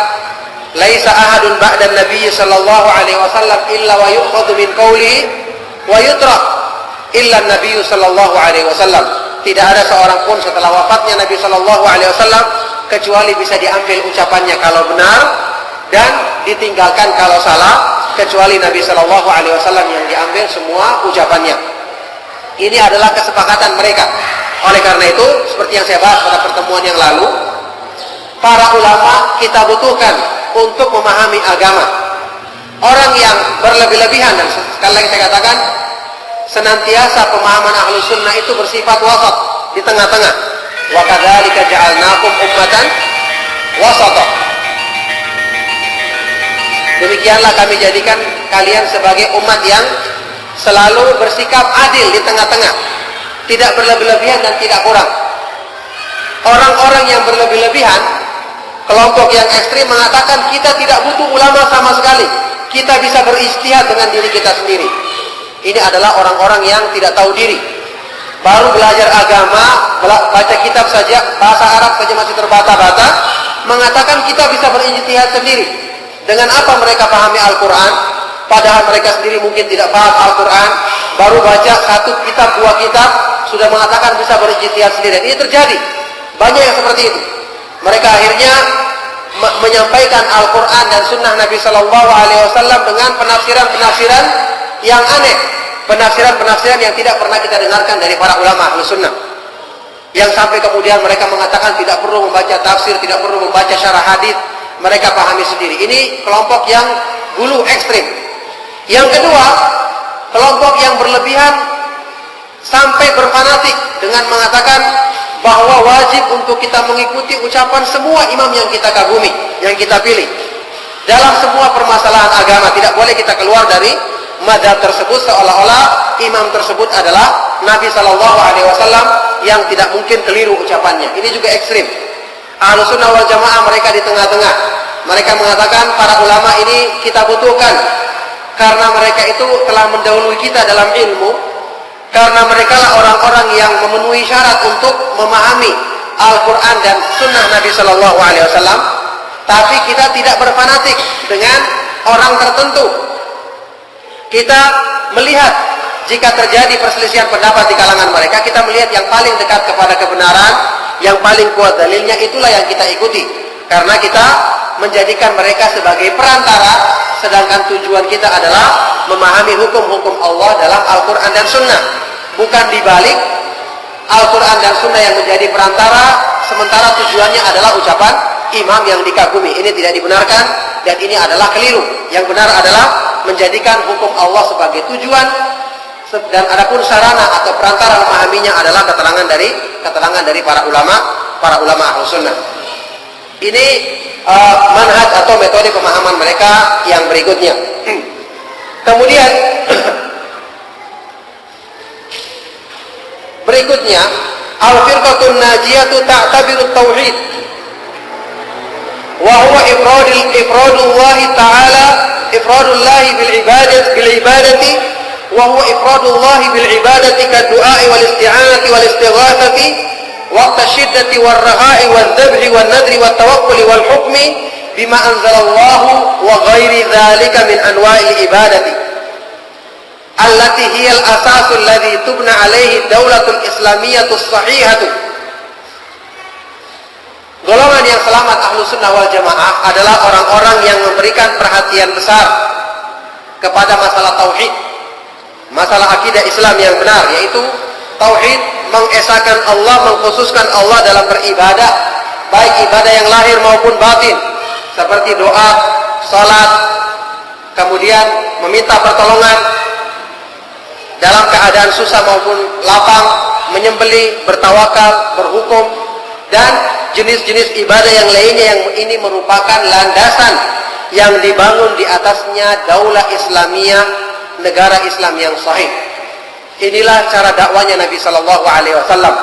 laisa ahadun ba'dan nabiy sallallahu alaihi wasallam illa wa yu'khadhu min qawlihi wa yutrak illa nabiy sallallahu alaihi wasallam. Tidak ada seorang pun setelah wafatnya Nabi sallallahu alaihi wasallam kecuali bisa diambil ucapannya kalau benar dan ditinggalkan kalau salah, kecuali Nabi Shallallahu Alaihi Wasallam yang diambil semua ucapannya. Ini adalah kesepakatan mereka. Oleh karena itu, seperti yang saya bahas pada pertemuan yang lalu, para ulama kita butuhkan untuk memahami agama. Orang yang berlebih-lebihan, dan sekali lagi saya katakan, senantiasa pemahaman ahlus sunnah itu bersifat wasat, di tengah-tengah. Wa kadzalika ja'alnakum ummatan wasata. Demikianlah kami jadikan kalian sebagai umat yang selalu bersikap adil di tengah-tengah, tidak berlebih-lebihan dan tidak kurang. Orang-orang yang berlebih-lebihan, kelompok yang ekstrim mengatakan kita tidak butuh ulama sama sekali, kita bisa berijtihad dengan diri kita sendiri. Ini adalah orang-orang yang tidak tahu diri, baru belajar agama, baca kitab saja, bahasa Arab saja masih terbata-bata, mengatakan kita bisa berijtihad sendiri. Dengan apa mereka pahami Al-Quran? Padahal mereka sendiri mungkin tidak paham Al-Quran, baru baca satu kitab, dua kitab, sudah mengatakan bisa berijtihad sendiri. Dan ini terjadi, banyak yang seperti itu. Mereka akhirnya menyampaikan Al-Quran dan Sunnah Nabi Sallallahu Alaihi Wasallam dengan penafsiran-penafsiran yang aneh, penafsiran-penafsiran yang tidak pernah kita dengarkan dari para ulama Ahlus Sunnah. Yang sampai kemudian mereka mengatakan tidak perlu membaca tafsir, tidak perlu membaca syarah hadis, mereka pahami sendiri. Ini kelompok yang gulu ekstrim. Yang kedua, kelompok yang berlebihan sampai berfanatik dengan mengatakan bahwa wajib untuk kita mengikuti ucapan semua imam yang kita kagumi, yang kita pilih dalam semua permasalahan agama. Tidak boleh kita keluar dari mazhab tersebut seolah-olah imam tersebut adalah Nabi Shallallahu Alaihi Wasallam yang tidak mungkin keliru ucapannya. Ini juga ekstrim. Ahlussunnah wal Jamaah mereka di tengah-tengah. Mereka mengatakan para ulama ini kita butuhkan karena mereka itu telah mendahului kita dalam ilmu. Karena mereka lah orang-orang yang memenuhi syarat untuk memahami Al-Quran dan Sunnah Nabi Shallallahu Alaihi Wasallam. Tapi kita tidak berfanatik dengan orang tertentu. Kita melihat jika terjadi perselisihan pendapat di kalangan mereka, kita melihat yang paling dekat kepada kebenaran, yang paling kuat dalilnya, itulah yang kita ikuti. Karena kita menjadikan mereka sebagai perantara, sedangkan tujuan kita adalah memahami hukum-hukum Allah dalam Al-Quran dan Sunnah. Bukan dibalik, Al-Quran dan Sunnah yang menjadi perantara, sementara tujuannya adalah ucapan imam yang dikagumi. Ini tidak dibenarkan dan ini adalah keliru. Yang benar adalah menjadikan hukum Allah sebagai tujuan, dan adapun sarana atau perantara memahaminya adalah keterangan dari para ulama Ahlus Sunnah. Ini manhaj atau metode pemahaman mereka yang berikutnya. Kemudian berikutnya, al-firqatun najiyatu ta'tabiru tauhid wa huwa ifradullah ta'ala, ifradullah bil ibadati wa huwa ifradullah bil ibadati kad-du'a wal isti'anati wal istighatsati waqta syiddati war raha'i wal dhabhi wan nadri wat tawakkuli wal hukmi bima anzalallahu wa ghairi dzalika min anwa'il ibadati allati hiya al-asasul ladzi tubna alaihi daulatul islamiyatus sahihatu. Golongan yang selamat Ahlus Sunnah wal Jamaah adalah orang-orang yang memberikan perhatian besar kepada masalah tauhid, masalah akidah Islam yang benar, yaitu tauhid, mengesahkan Allah, mengkhususkan Allah dalam beribadah, baik ibadah yang lahir maupun batin, seperti doa, salat, kemudian meminta pertolongan dalam keadaan susah maupun lapang, menyembelih, bertawakal, berhukum, dan jenis-jenis ibadah yang lainnya yang ini merupakan landasan yang dibangun di atasnya daulah Islamiyah, negara Islam yang sahih. Inilah cara dakwanya Nabi Shallallahu Alaihi Wasallam.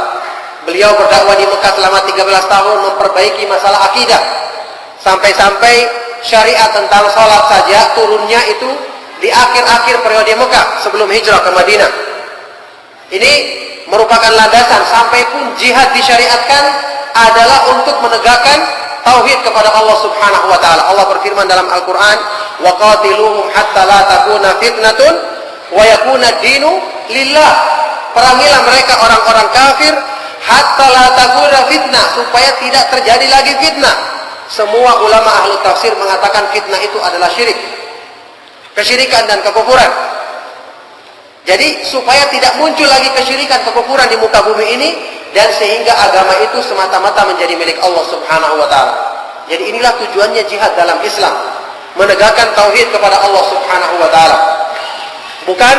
Beliau berdakwah di Mekah selama 13 tahun, memperbaiki masalah akidah, sampai-sampai syariat tentang sholat saja turunnya itu di akhir-akhir periode Mekah sebelum hijrah ke Madinah. Ini merupakan landasan, sampai pun jihad disyariatkan adalah untuk menegakkan tauhid kepada Allah Subhanahu wa taala. Allah berfirman dalam Al-Qur'an, "Wa qatiluhum hatta la takuna fitnatun wa yakuna ad-dinu lillah." Perangilah mereka orang-orang kafir hatta la takuna fitnah, supaya tidak terjadi lagi fitnah. Semua ulama ahli tafsir mengatakan fitnah itu adalah syirik, kesyirikan dan kekufuran. Jadi supaya tidak muncul lagi kesyirikan, kekufuran di muka bumi ini, dan sehingga agama itu semata-mata menjadi milik Allah Subhanahu wa taala. Jadi inilah tujuannya jihad dalam Islam, menegakkan tauhid kepada Allah Subhanahu wa taala. Bukan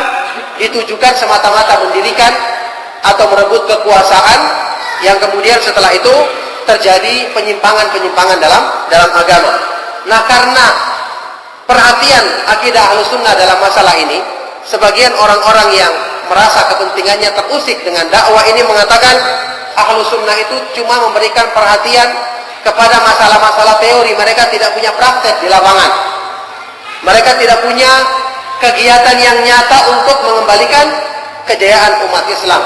ditujukan semata-mata mendirikan atau merebut kekuasaan yang kemudian setelah itu terjadi penyimpangan-penyimpangan dalam agama. Nah, karena perhatian akidah Ahlussunnah dalam masalah ini, sebagian orang-orang yang merasa kepentingannya terusik dengan dakwah ini mengatakan Ahlussunnah itu cuma memberikan perhatian kepada masalah-masalah teori, mereka tidak punya praktek di lapangan, mereka tidak punya kegiatan yang nyata untuk mengembalikan kejayaan umat Islam.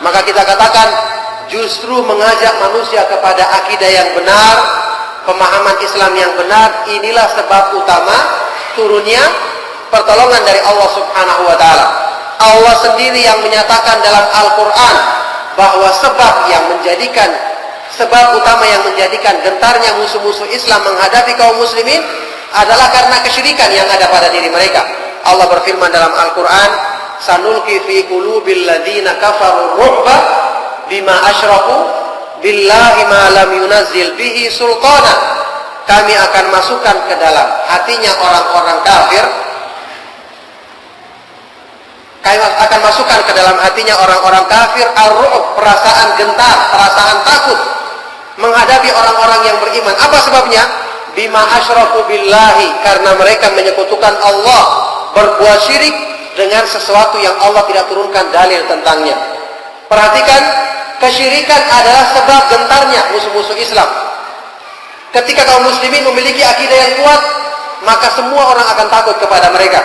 Maka kita katakan justru mengajak manusia kepada akidah yang benar, pemahaman Islam yang benar, inilah sebab utama turunnya pertolongan dari Allah Subhanahu wa taala. Allah sendiri yang menyatakan dalam Al-Qur'an bahwa sebab utama yang menjadikan gentarnya musuh-musuh Islam menghadapi kaum muslimin adalah karena kesyirikan yang ada pada diri mereka. Allah berfirman dalam Al-Qur'an, "Sanulqi fi qulubil ladzina kafaru ru'ba bima asyraku billahi ma lam yunazzil bihi sultana." Kami akan masukkan ke dalam hatinya orang-orang kafir akan masukkan ke dalam hatinya orang-orang kafir ar-ru'b, perasaan gentar, perasaan takut menghadapi orang-orang yang beriman. Apa sebabnya? Bima asyraku billahi, karena mereka menyekutukan Allah, berbuat syirik dengan sesuatu yang Allah tidak turunkan dalil tentangnya. Perhatikan, kesyirikan adalah sebab gentarnya musuh-musuh Islam. Ketika kaum muslimin memiliki akidah yang kuat, maka semua orang akan takut kepada mereka.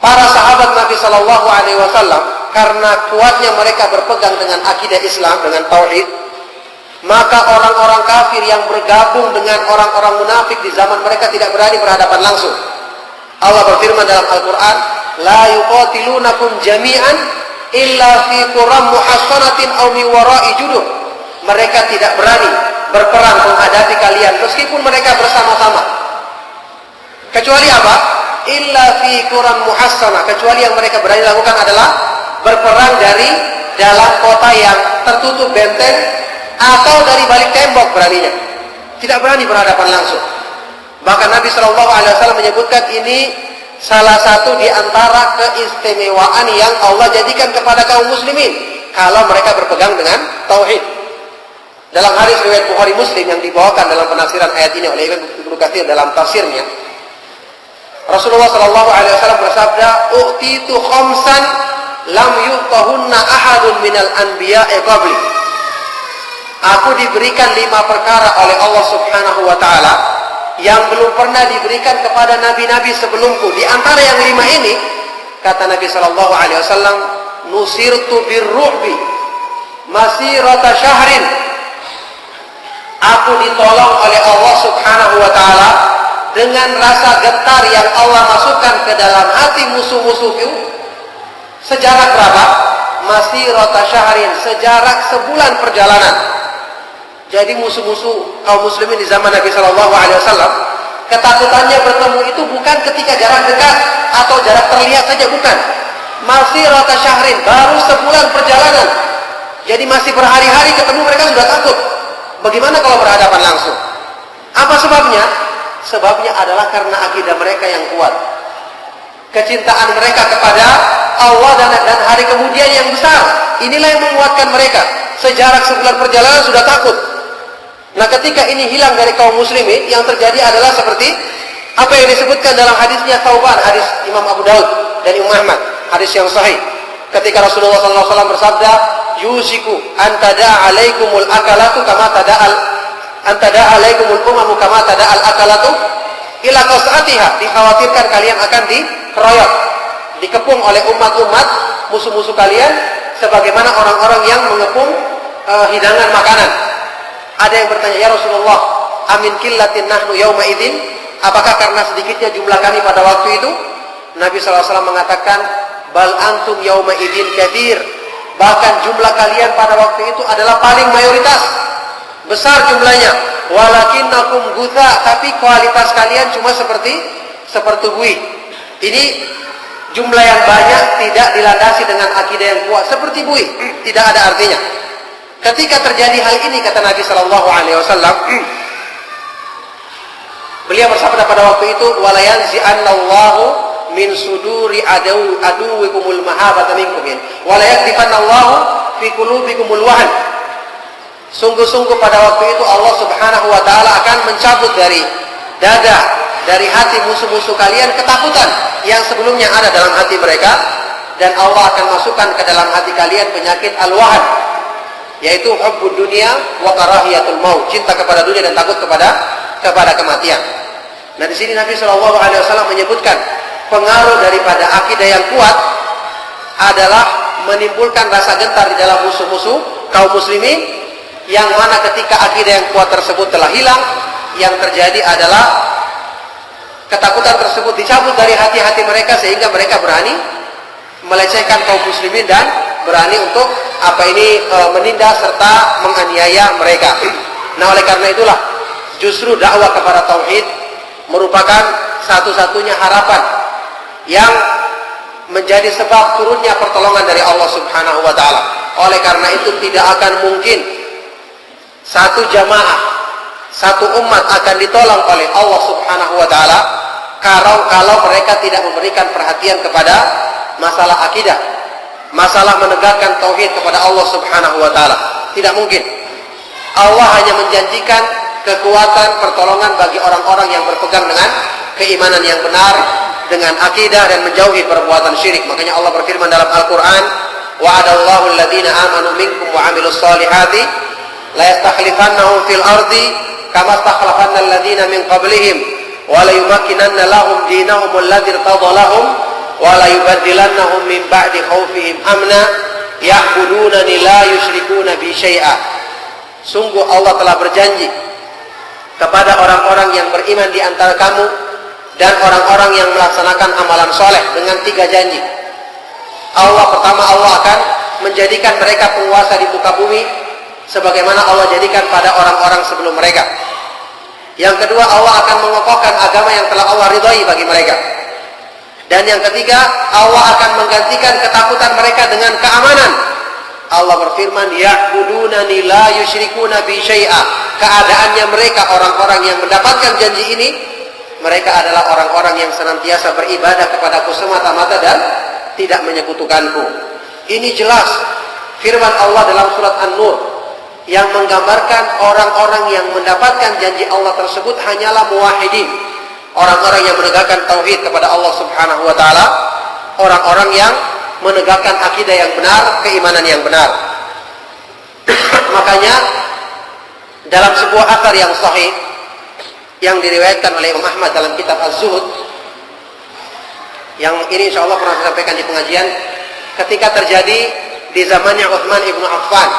Para sahabat Nabi Shallallahu Alaihi Wasallam, karena kuatnya mereka berpegang dengan akidah Islam, dengan tauhid, maka orang-orang kafir yang bergabung dengan orang-orang munafik di zaman mereka tidak berani berhadapan langsung. Allah berfirman dalam Al-Quran, la yuqatilunakum jami'an illa fi quram muhassanatin aw min wara'i judur. Mereka tidak berani berperang menghadapi kalian meskipun mereka bersama-sama. Kecuali apa? Illa fi quram muhassana, kecuali yang mereka berani lakukan adalah berperang dari dalam kota yang tertutup benteng atau dari balik tembok beraninya. Tidak berani berhadapan langsung. Bahkan Nabi Shallallahu Alaihi Wasallam menyebutkan ini salah satu di antara keistimewaan yang Allah jadikan kepada kaum muslimin kalau mereka berpegang dengan tauhid. Dalam hadis riwayat Bukhari Muslim yang dibawakan dalam penafsiran ayat ini oleh Ibnu Katsir dalam tafsirnya, Rasulullah Shallallahu Alaihi Wasallam bersabda, "U'titu khamsan lam yu'tahunna ahadun minal anbiya'i qabli." Aku diberikan 5 perkara oleh Allah Subhanahu wa taala yang belum pernah diberikan kepada nabi-nabi sebelumku. Di antara yang 5 ini, kata Nabi Shallallahu Alaihi Wasallam, "Nusirtu birru'bi masirata syahrin." Aku ditolong oleh Allah Subhanahu wa taala dengan rasa getar yang Allah masukkan ke dalam hati musuh-musuhku. Sejarak berapa? Masirata syahrin, sejarak sebulan perjalanan. Jadi musuh-musuh kaum muslimin di zaman Nabi Shallallahu Alaihi Wasallam, ketakutannya bertemu itu bukan ketika jarak dekat atau jarak terlihat saja, bukan. Masirata syahrin, baru sebulan perjalanan. Jadi masih berhari-hari ketemu mereka sudah takut. Bagaimana kalau berhadapan langsung? Apa sebabnya? Sebabnya adalah karena akidah mereka yang kuat. Kecintaan mereka kepada Allah dan hari kemudian yang besar. Inilah yang menguatkan mereka. Sejarak sebulan perjalanan sudah takut. Nah, ketika ini hilang dari kaum muslimin, yang terjadi adalah seperti apa yang disebutkan dalam hadisnya Thauban, hadis Imam Abu Daud dan Imam Ahmad, hadis yang sahih. Ketika Rasulullah SAW bersabda, "Yusiku antada alaikumul akalatu kama tada'al antada alaikumul umamu kama tada'al akalatu ila qas'atiha." Dikhawatirkan kalian akan dikeroyok, dikepung oleh umat-umat musuh-musuh kalian sebagaimana orang-orang yang mengepung hidangan makanan. Ada yang bertanya, "Ya Rasulullah, amin killatin nahnu yauma idzin?" Apakah karena sedikitnya jumlah kami pada waktu itu? Nabi SAW mengatakan, "Bal antum yauma idzin katsir." Bahkan jumlah kalian pada waktu itu adalah paling mayoritas, besar jumlahnya. Walakinnakum gutha, tapi kualitas kalian cuma seperti buih. Ini jumlah yang banyak tidak dilandasi dengan akidah yang kuat, seperti buih, tidak ada artinya. Ketika terjadi hal ini, kata Nabi Shallallahu Alaihi Wasallam, beliau bersabda pada waktu itu, "Walayanzi'annallahu min suduri aduwikumul mahabata minkum, walayaktifanallahu fi qulubikumul wahn." Sungguh-sungguh pada waktu itu Allah Subhanahu wa taala akan mencabut dari dada, dari hati musuh-musuh kalian ketakutan yang sebelumnya ada dalam hati mereka, dan Allah akan masukkan ke dalam hati kalian penyakit al-wahn, yaitu hubbud dunia wa karahiyatul maut, cinta kepada dunia dan takut kepada kematian. Nah, di sini Nabi Shallallahu Alaihi Wasallam menyebutkan pengaruh daripada akidah yang kuat adalah menimbulkan rasa gentar di dalam musuh-musuh kaum muslimin, yang mana ketika akidah yang kuat tersebut telah hilang, yang terjadi adalah ketakutan tersebut dicabut dari hati-hati mereka sehingga mereka berani melecehkan kaum muslimin dan berani untuk menindas serta menganiaya mereka. Nah, oleh karena itulah justru dakwah kepada tauhid merupakan satu-satunya harapan yang menjadi sebab turunnya pertolongan dari Allah Subhanahu wa taala. Oleh karena itu tidak akan mungkin satu jamaah, satu umat akan ditolong oleh Allah Subhanahu wa taala kalau mereka tidak memberikan perhatian kepada masalah akidah, masalah menegakkan tauhid kepada Allah Subhanahu wa taala. Tidak mungkin. Allah hanya menjanjikan kekuatan, pertolongan bagi orang-orang yang berpegang dengan keimanan yang benar, dengan akidah dan menjauhi perbuatan syirik. Makanya Allah berfirman dalam Al-Qur'an, wa'adallahu alladhina amanu minkum wa 'amilus solihati la yastakhlifannahum fil ardi kama istakhlafanna alladhina min qablihim wa la yumakkinanna lahum dinahum alladzi irtadha lahum wa la yubaddilannahum min ba'di khaufihim amna ya'budunani la yusyrikuna bi syai'a. Sungguh Allah telah berjanji kepada orang-orang yang beriman di antara kamu dan orang-orang yang melaksanakan amalan soleh dengan 3 janji. Pertama, Allah akan menjadikan mereka penguasa di muka bumi sebagaimana Allah jadikan pada orang-orang sebelum mereka. Yang kedua, Allah akan mengokohkan agama yang telah Allah ridhai bagi mereka. Dan yang ketiga, Allah akan menggantikan ketakutan mereka dengan keamanan. Allah berfirman, ya'budunani la yusyrikuna bi syai'a. Keadaannya mereka, orang-orang yang mendapatkan janji ini, mereka adalah orang-orang yang senantiasa beribadah kepadaku semata-mata dan tidak menyekutukanku. Ini jelas firman Allah dalam surat An-Nur yang menggambarkan orang-orang yang mendapatkan janji Allah tersebut hanyalah muwahhidin, orang-orang yang menegakkan tauhid kepada Allah Subhanahu wa taala, orang-orang yang menegakkan akidah yang benar, keimanan yang benar. Makanya dalam sebuah athar yang sahih yang diriwayatkan oleh Imam Ahmad dalam kitab Az-Zuhud, yang ini insyaallah pernah saya sampaikan di pengajian, ketika terjadi di zamannya Utsman ibnu Affan,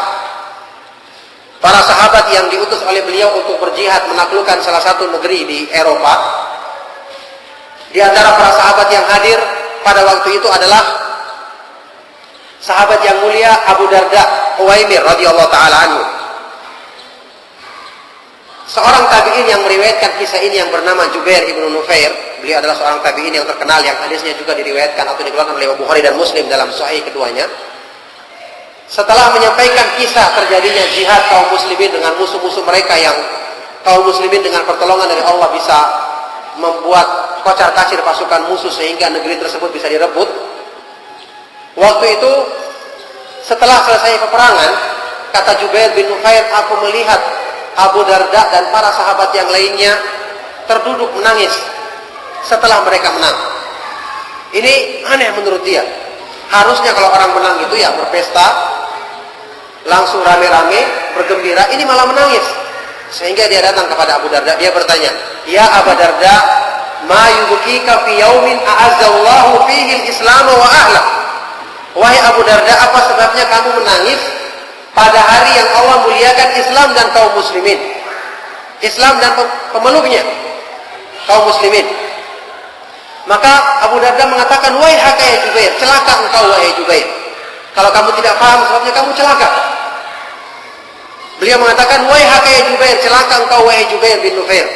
para sahabat yang diutus oleh beliau untuk berjihad menaklukkan salah satu negeri di Eropa. Di antara para sahabat yang hadir pada waktu itu adalah sahabat yang mulia Abu Darda Uwaimir radhiyallahu taala anhu. Seorang tabi'in yang meriwayatkan kisah ini yang bernama Jubair ibnu Nufair. Beliau adalah seorang tabi'in yang terkenal yang hadisnya juga diriwayatkan atau dikeluarkan oleh Bukhari dan Muslim dalam sahih keduanya. Setelah menyampaikan kisah terjadinya jihad kaum muslimin dengan musuh-musuh mereka, yang kaum muslimin dengan pertolongan dari Allah bisa membuat kocar-kacir pasukan musuh sehingga negeri tersebut bisa direbut. Waktu itu setelah selesai peperangan, kata Jubair bin Nufair, aku melihat Abu Darda dan para sahabat yang lainnya terduduk menangis setelah mereka menang. Ini aneh menurut dia. Harusnya kalau orang menang itu ya berpesta, langsung rame-rame, bergembira. Ini malah menangis. Sehingga dia datang kepada Abu Darda. Dia bertanya, ya Abu Darda, ma yubkika fi yaumin a'azzallahu fihi al-islam wa ahlah. Wahai Abu Darda, apa sebabnya kamu menangis pada hari yang Allah muliakan Islam dan kaum muslimin, Islam dan pemeluknya, kaum muslimin? Maka Abu Darda mengatakan, wahai ya Jubair, celaka engkau wahai Jubair. Kalau kamu tidak paham sebabnya, kamu celaka. Beliau mengatakan, wahai ya Jubair, celaka engkau wahai Jubair bin Nufair.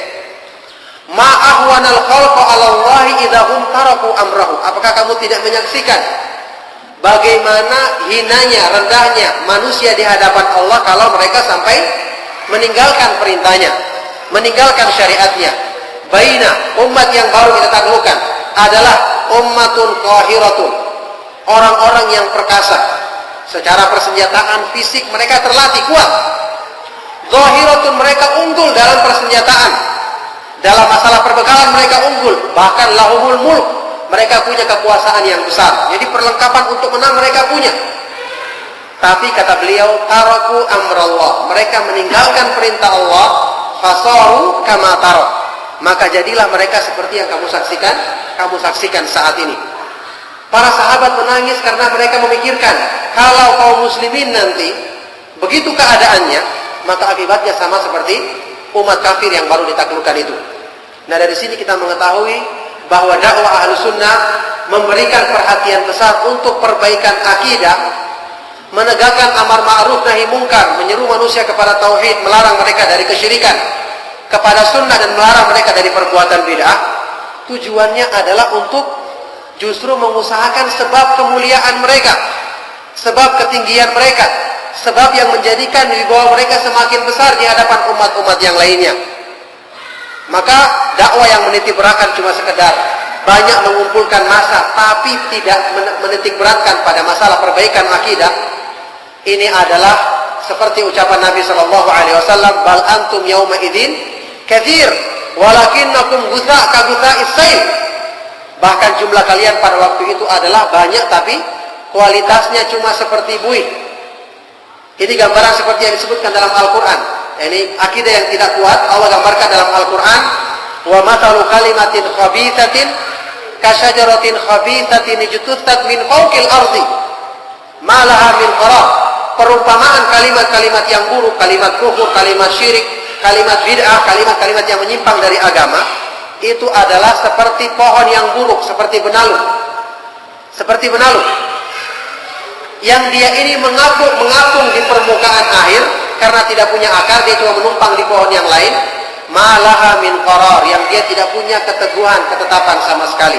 Ma ahwanal khalqa 'ala Allahi idza hum taraku amrahu. Apakah kamu tidak menyaksikan bagaimana hinanya, rendahnya manusia di hadapan Allah kalau mereka sampai meninggalkan perintahnya, meninggalkan syariatnya. Baina, umat yang baru kita taklukkan adalah ummatun qahiratun, orang-orang yang perkasa. Secara persenjataan fisik mereka terlatih kuat. Zahiratun, mereka unggul dalam persenjataan. Dalam masalah perbekalan mereka unggul. Bahkan lahumul mulk, mereka punya kekuasaan yang besar. Jadi perlengkapan untuk menang mereka punya. Tapi kata beliau, taraku amrallah, mereka meninggalkan perintah Allah, fasaru kama tarak. Maka jadilah mereka seperti yang kamu saksikan saat ini. Para sahabat menangis karena mereka memikirkan, kalau kaum muslimin nanti begitu keadaannya, maka akibatnya sama seperti umat kafir yang baru ditaklukkan itu. Nah, dari sini kita mengetahui bahwa dakwah Ahlus Sunnah memberikan perhatian besar untuk perbaikan akidah, menegakkan amar ma'ruf nahi mungkar, menyeru manusia kepada tauhid, melarang mereka dari kesyirikan, kepada sunnah dan melarang mereka dari perbuatan bid'ah. Tujuannya adalah untuk justru mengusahakan sebab kemuliaan mereka, sebab ketinggian mereka, sebab yang menjadikan wibawa mereka semakin besar di hadapan umat-umat yang lainnya. Maka dakwah yang meniti beratkan cuma sekedar banyak mengumpulkan massa tapi tidak menitik beratkan pada masalah perbaikan akidah, ini adalah seperti ucapan Nabi sallallahu alaihi wasallam, bal antum yauma idzin katsir walakinnakum gutsa ka gutsa'is sayl. Bahkan jumlah kalian pada waktu itu adalah banyak tapi kualitasnya cuma seperti buih. Ini gambaran seperti yang disebutkan dalam Al-Qur'an. Ini akidah yang tidak kuat Allah gambarkan dalam Al-Qur'an, wa mathalu kalimatin khabithatin kasyajaratin khabithatin ijtutsat min fawqil ardi ma laha min qarar. Perumpamaan kalimat-kalimat yang buruk, kalimat kufur, kalimat syirik, kalimat bid'ah, kalimat-kalimat yang menyimpang dari agama, itu adalah seperti pohon yang buruk, seperti benalu. Seperti benalu. Yang dia ini mengapung di permukaan air karena tidak punya akar, dia cuma menumpang di pohon yang lain. Malaha min qarar, yang dia tidak punya keteguhan, ketetapan sama sekali.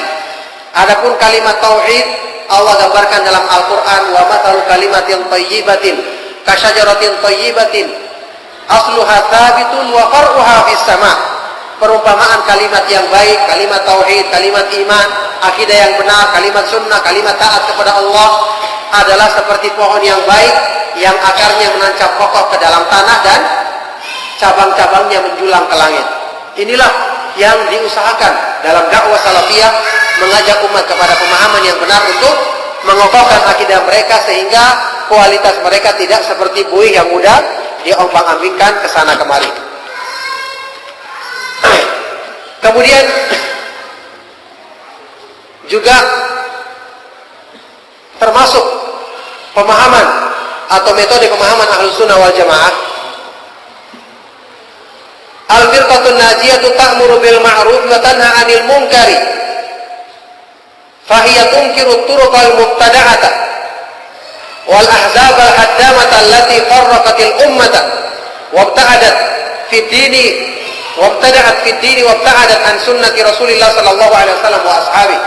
Adapun kalimat tauhid, Allah gambarkan dalam Al-Quran, wa mathalu kalimatin thayyibatin kasyajaratin thayyibatin asluha thabitun wa far'uha fis sama'. Perumpamaan kalimat yang baik, kalimat tauhid, kalimat iman, akidah yang benar, kalimat sunnah, kalimat taat kepada Allah adalah seperti pohon yang baik yang akarnya menancap kokoh ke dalam tanah dan cabang-cabangnya menjulang ke langit. Inilah yang diusahakan dalam dakwah salafiyah, mengajak umat kepada pemahaman yang benar untuk mengokohkan akidah mereka sehingga kualitas mereka tidak seperti buih yang mudah diombang-ambingkan ke sana kemari. Kemudian juga termasuk pemahaman atau metode pemahaman Ahlus Sunnah wal Jamaah, al-firqatun najiyatu ta'muru bil ma'ruf wa tanha 'anil munkari fahiya tunkiru turuqal mubtada'ata wal ahzabal haddamata allati farraqatil ummata wabta'adat fid dini wabtada'at fid dini wabta'adat an sunnati Rasulillah sallallahu alaihi wasallam wa ashabihi.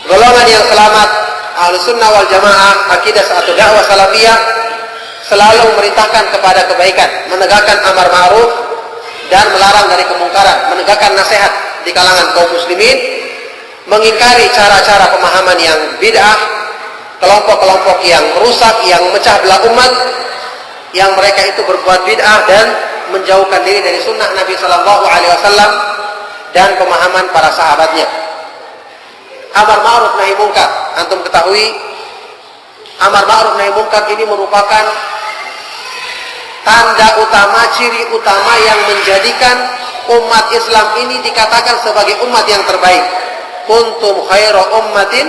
Golongan yang selamat Ahlus Sunnah wal Jamaah, akidah atau dakwah salafiyah, selalu memerintahkan kepada kebaikan, menegakkan amar ma'ruf dan melarang dari kemungkaran, menegakkan nasihat di kalangan kaum muslimin, mengingkari cara-cara pemahaman yang bid'ah, kelompok-kelompok yang merusak, yang memecah belah umat, yang mereka itu berbuat bid'ah dan menjauhkan diri dari sunnah Nabi Sallallahu Alaihi Wasallam dan pemahaman para sahabatnya. Amar ma'ruf nahi munkar, antum ketahui, amar ma'ruf nahi munkar ini merupakan tanda utama, ciri utama yang menjadikan umat Islam ini dikatakan sebagai umat yang terbaik. Kuntum khaira ummatin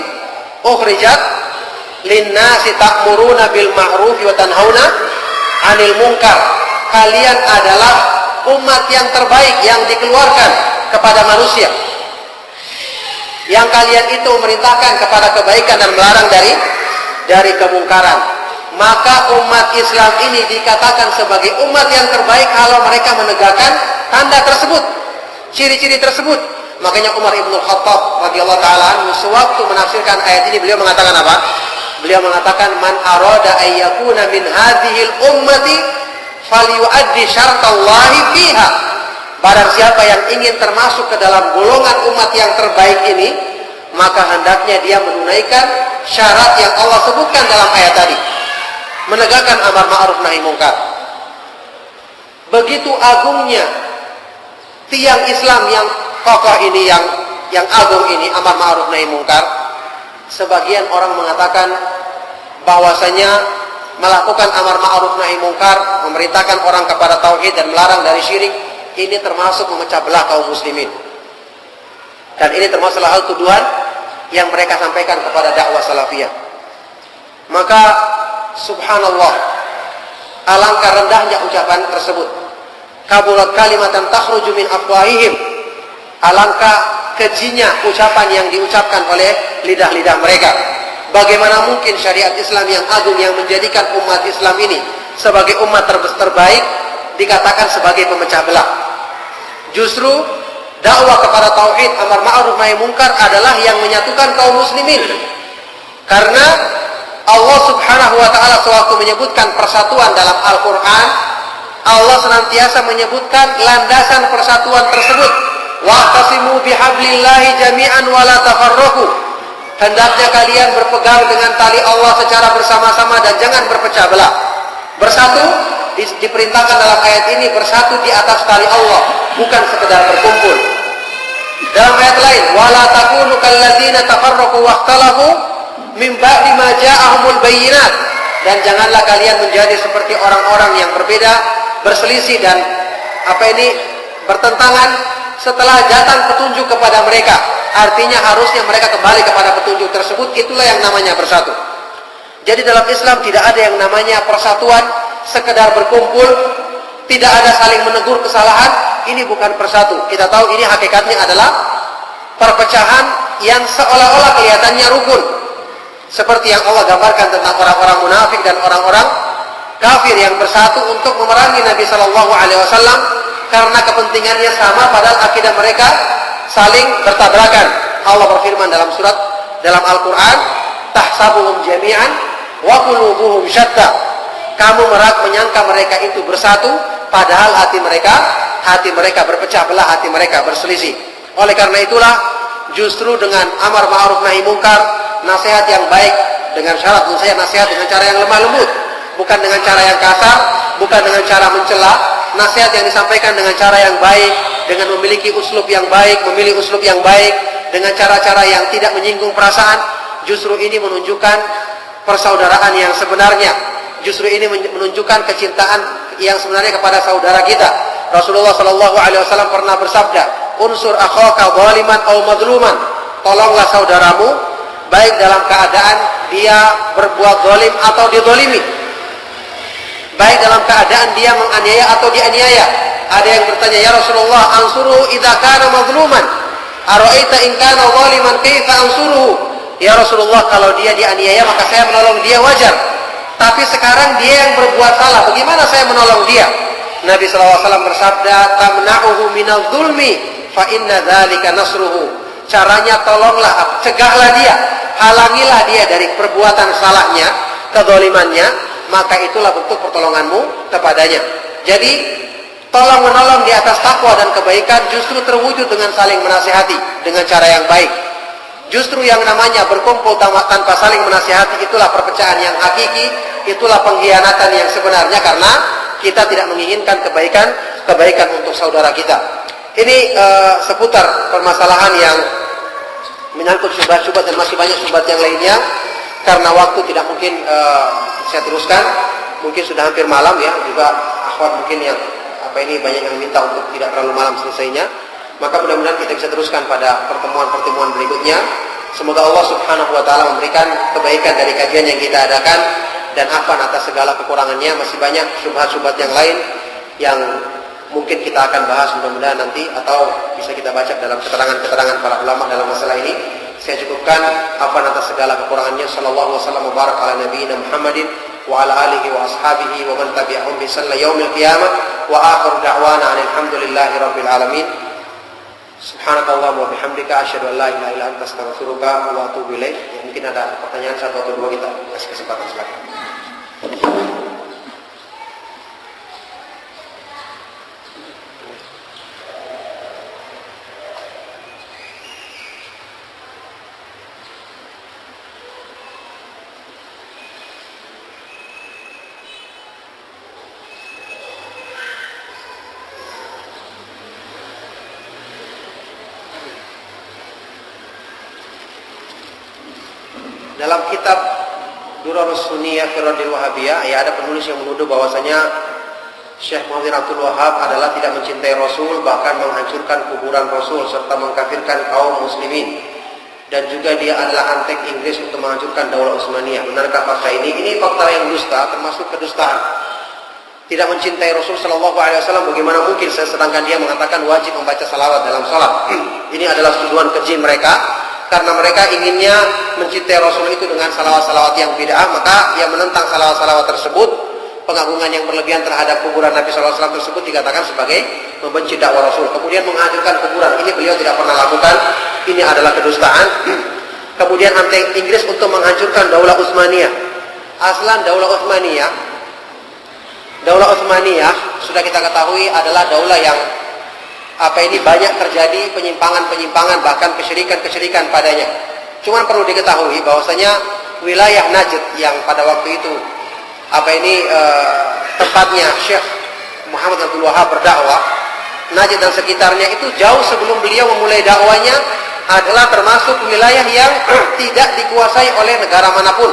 ukhrijat linnasi ta'muruna bil ma'ruf wa tanhauna 'anil munkar. Kalian adalah umat yang terbaik yang dikeluarkan kepada manusia. Yang kalian itu memerintahkan kepada kebaikan dan melarang dari kemungkaran. Maka umat Islam ini dikatakan sebagai umat yang terbaik kalau mereka menegakkan tanda tersebut, ciri-ciri tersebut. Makanya Umar ibn Khattab radhiyallahu taala anhu sewaktu menafsirkan ayat ini, beliau mengatakan apa? Beliau mengatakan, man arada ayyakuna min hadhil ummati falyuaddi syartallahi fiha. Barang siapa yang ingin termasuk ke dalam golongan umat yang terbaik ini, maka hendaknya dia menunaikan syarat yang Allah sebutkan dalam ayat tadi, menegakkan amar ma'ruf nahi munkar. Begitu agungnya tiang Islam yang kokoh ini, yang agung ini, amar ma'ruf nahi munkar. Sebagian orang mengatakan bahwasanya melakukan amar ma'ruf nahi munkar, memerintahkan orang kepada tauhid dan melarang dari syirik, ini termasuk memecah belah kaum muslimin. Dan ini termasuk salah satu tuduhan yang mereka sampaikan kepada dakwah salafiyah. Maka subhanallah, alangkah rendahnya ucapan tersebut. Kabulat kalimatan takhruju min afwahihim. Alangkah kejinya ucapan yang diucapkan oleh lidah-lidah mereka. Bagaimana mungkin syariat Islam yang agung yang menjadikan umat Islam ini sebagai umat terbaik dikatakan sebagai pemecah belah? Justru dakwah kepada tauhid, amar ma'ruf nahi munkar adalah yang menyatukan kaum muslimin. Karena Allah Subhanahu wa taala sewaktu menyebutkan persatuan dalam Al-Qur'an, Allah senantiasa menyebutkan landasan persatuan tersebut Wa'tasimu bihablillahi jami'an wa la tafarraqu. Hendaknya kalian berpegang dengan tali Allah secara bersama-sama dan jangan berpecah belah. Bersatu diperintahkan dalam ayat ini, bersatu di atas tali Allah, bukan sekedar berkumpul. Dalam ayat lain, wala takunu kalladzina tafarraqu waqtalafu min ba'di ma ja'ahumul bayyinat. Dan janganlah kalian menjadi seperti orang-orang yang berbeda, berselisih dan bertentangan setelah datang petunjuk kepada mereka. Artinya harusnya mereka kembali kepada petunjuk tersebut. Itulah yang namanya bersatu. Jadi dalam Islam tidak ada yang namanya persatuan sekedar berkumpul, tidak ada saling menegur kesalahan. Ini bukan persatu. Kita tahu ini hakikatnya adalah perpecahan yang seolah-olah kelihatannya rukun. Seperti yang Allah gambarkan tentang orang-orang munafik dan orang-orang kafir yang bersatu untuk memerangi Nabi Shallallahu Alaihi Wasallam karena kepentingannya sama, padahal akidah mereka saling bertabrakan. Allah berfirman dalam Al-Quran, tahsabuhum jami'an wa qulubuhum syatta. Kamu menyangka mereka itu bersatu, padahal hati mereka berpecah belah, hati mereka berselisih. Oleh karena itulah, justru dengan amar ma'ruf nahi mungkar, nasihat yang baik dengan syarat, saya nasihat dengan cara yang lemah lembut, bukan dengan cara yang kasar, bukan dengan cara mencela. Nasihat yang disampaikan dengan cara yang baik, dengan memiliki uslub yang baik, memilih uslub yang baik, dengan cara-cara yang tidak menyinggung perasaan. Justru ini menunjukkan persaudaraan yang sebenarnya. Justru ini menunjukkan kecintaan yang sebenarnya kepada saudara kita. Rasulullah Shallallahu Alaihi Wasallam pernah bersabda, unsur akhaka zaliman aw madluman. Tolonglah saudaramu baik dalam keadaan dia berbuat zalim atau dizalimi, baik dalam keadaan dia menganiaya atau dianiaya. Ada yang bertanya, ya Rasulullah, ansuru idza kana mazluman, ara'aita in kana zaliman kaifa ansuruhu? Ya Rasulullah, kalau dia dianiaya maka saya menolong dia, wajar. Tapi sekarang dia yang berbuat salah, bagaimana saya menolong dia? Nabi SAW bersabda, tamna'uhu minal zulmi fa inna dzalika nasruhu. Caranya tolonglah, cegahlah dia, halangilah dia dari perbuatan salahnya, kezalimannya, maka itulah bentuk pertolonganmu kepadanya. Jadi tolong menolong di atas takwa dan kebaikan justru terwujud dengan saling menasihati dengan cara yang baik. Justru yang namanya berkumpul tanpa saling menasihati, itulah perpecahan yang hakiki, itulah pengkhianatan yang sebenarnya, karena kita tidak menginginkan kebaikan untuk saudara kita. Ini seputar permasalahan yang menyangkut syubhat-syubhat dan masih banyak syubhat yang lainnya. Karena waktu tidak mungkin saya teruskan, mungkin sudah hampir malam ya, juga akhwat mungkin yang banyak yang minta untuk tidak terlalu malam selesainya. Maka mudah-mudahan kita bisa teruskan pada pertemuan-pertemuan berikutnya. Semoga Allah Subhanahu wa taala memberikan kebaikan dari kajian yang kita adakan dan afwan atas segala kekurangannya. Masih banyak syubhat-syubhat yang lain yang mungkin kita akan bahas mudah-mudahan nanti, atau bisa kita baca dalam keterangan-keterangan para ulama dalam masalah ini. Saya cukupkan, afwan atas segala kekurangannya. Sallallahu wasallam wa barak ala nabiyina Muhammadin wa ala alihi wa ashabihi wa man tabi'ahum bi ihsan ila yaumil qiyamah wa akhiru da'wana alhamdulillahi rabbil alamin. Subhanakallahumma wa bihamdika asyhadu an la ilaha illa anta astaghfiruka wa atubu ilaik. Mungkin ada pertanyaan satu atau dua, kita kasih kesempatan, silakan. Dalam kitab Durarus Sunniyah fi Raddil Wahabiyah, ya, ada penulis yang menuduh bahwasanya Syekh Muhammad Abdul Wahab adalah tidak mencintai Rasul, bahkan menghancurkan kuburan Rasul serta mengkafirkan kaum muslimin, dan juga dia adalah antek Inggris untuk menghancurkan Daulah Utsmaniyah. Benarkah fakta ini? Ini fakta yang dusta, termasuk kedustaan. Tidak mencintai Rasul Shallallahu Alaihi Wasallam, bagaimana mungkin sedangkan dia mengatakan wajib membaca salawat dalam sholat? Ini adalah tuduhan keji mereka. Karena mereka inginnya mencintai Rasul itu dengan salawat-salawat yang bid'ah, maka yang menentang salawat-salawat tersebut, pengagungan yang berlebihan terhadap kuburan Nabi SAW tersebut dikatakan sebagai membenci dakwah Rasul. Kemudian menghancurkan kuburan, ini beliau tidak pernah lakukan, ini adalah kedustaan. Kemudian antek Inggris untuk menghancurkan Daulah Utsmaniyah. Aslan Daulah Utsmaniyah sudah kita ketahui adalah daulah yang banyak terjadi penyimpangan-penyimpangan, bahkan kesyirikan-kesyirikan padanya. Cuman perlu diketahui bahwasanya wilayah Najd yang pada waktu itu tempatnya Syekh Muhammad Abdul Wahab berdakwah, Najd dan sekitarnya itu jauh sebelum beliau memulai dakwanya adalah termasuk wilayah yang tidak dikuasai oleh negara manapun.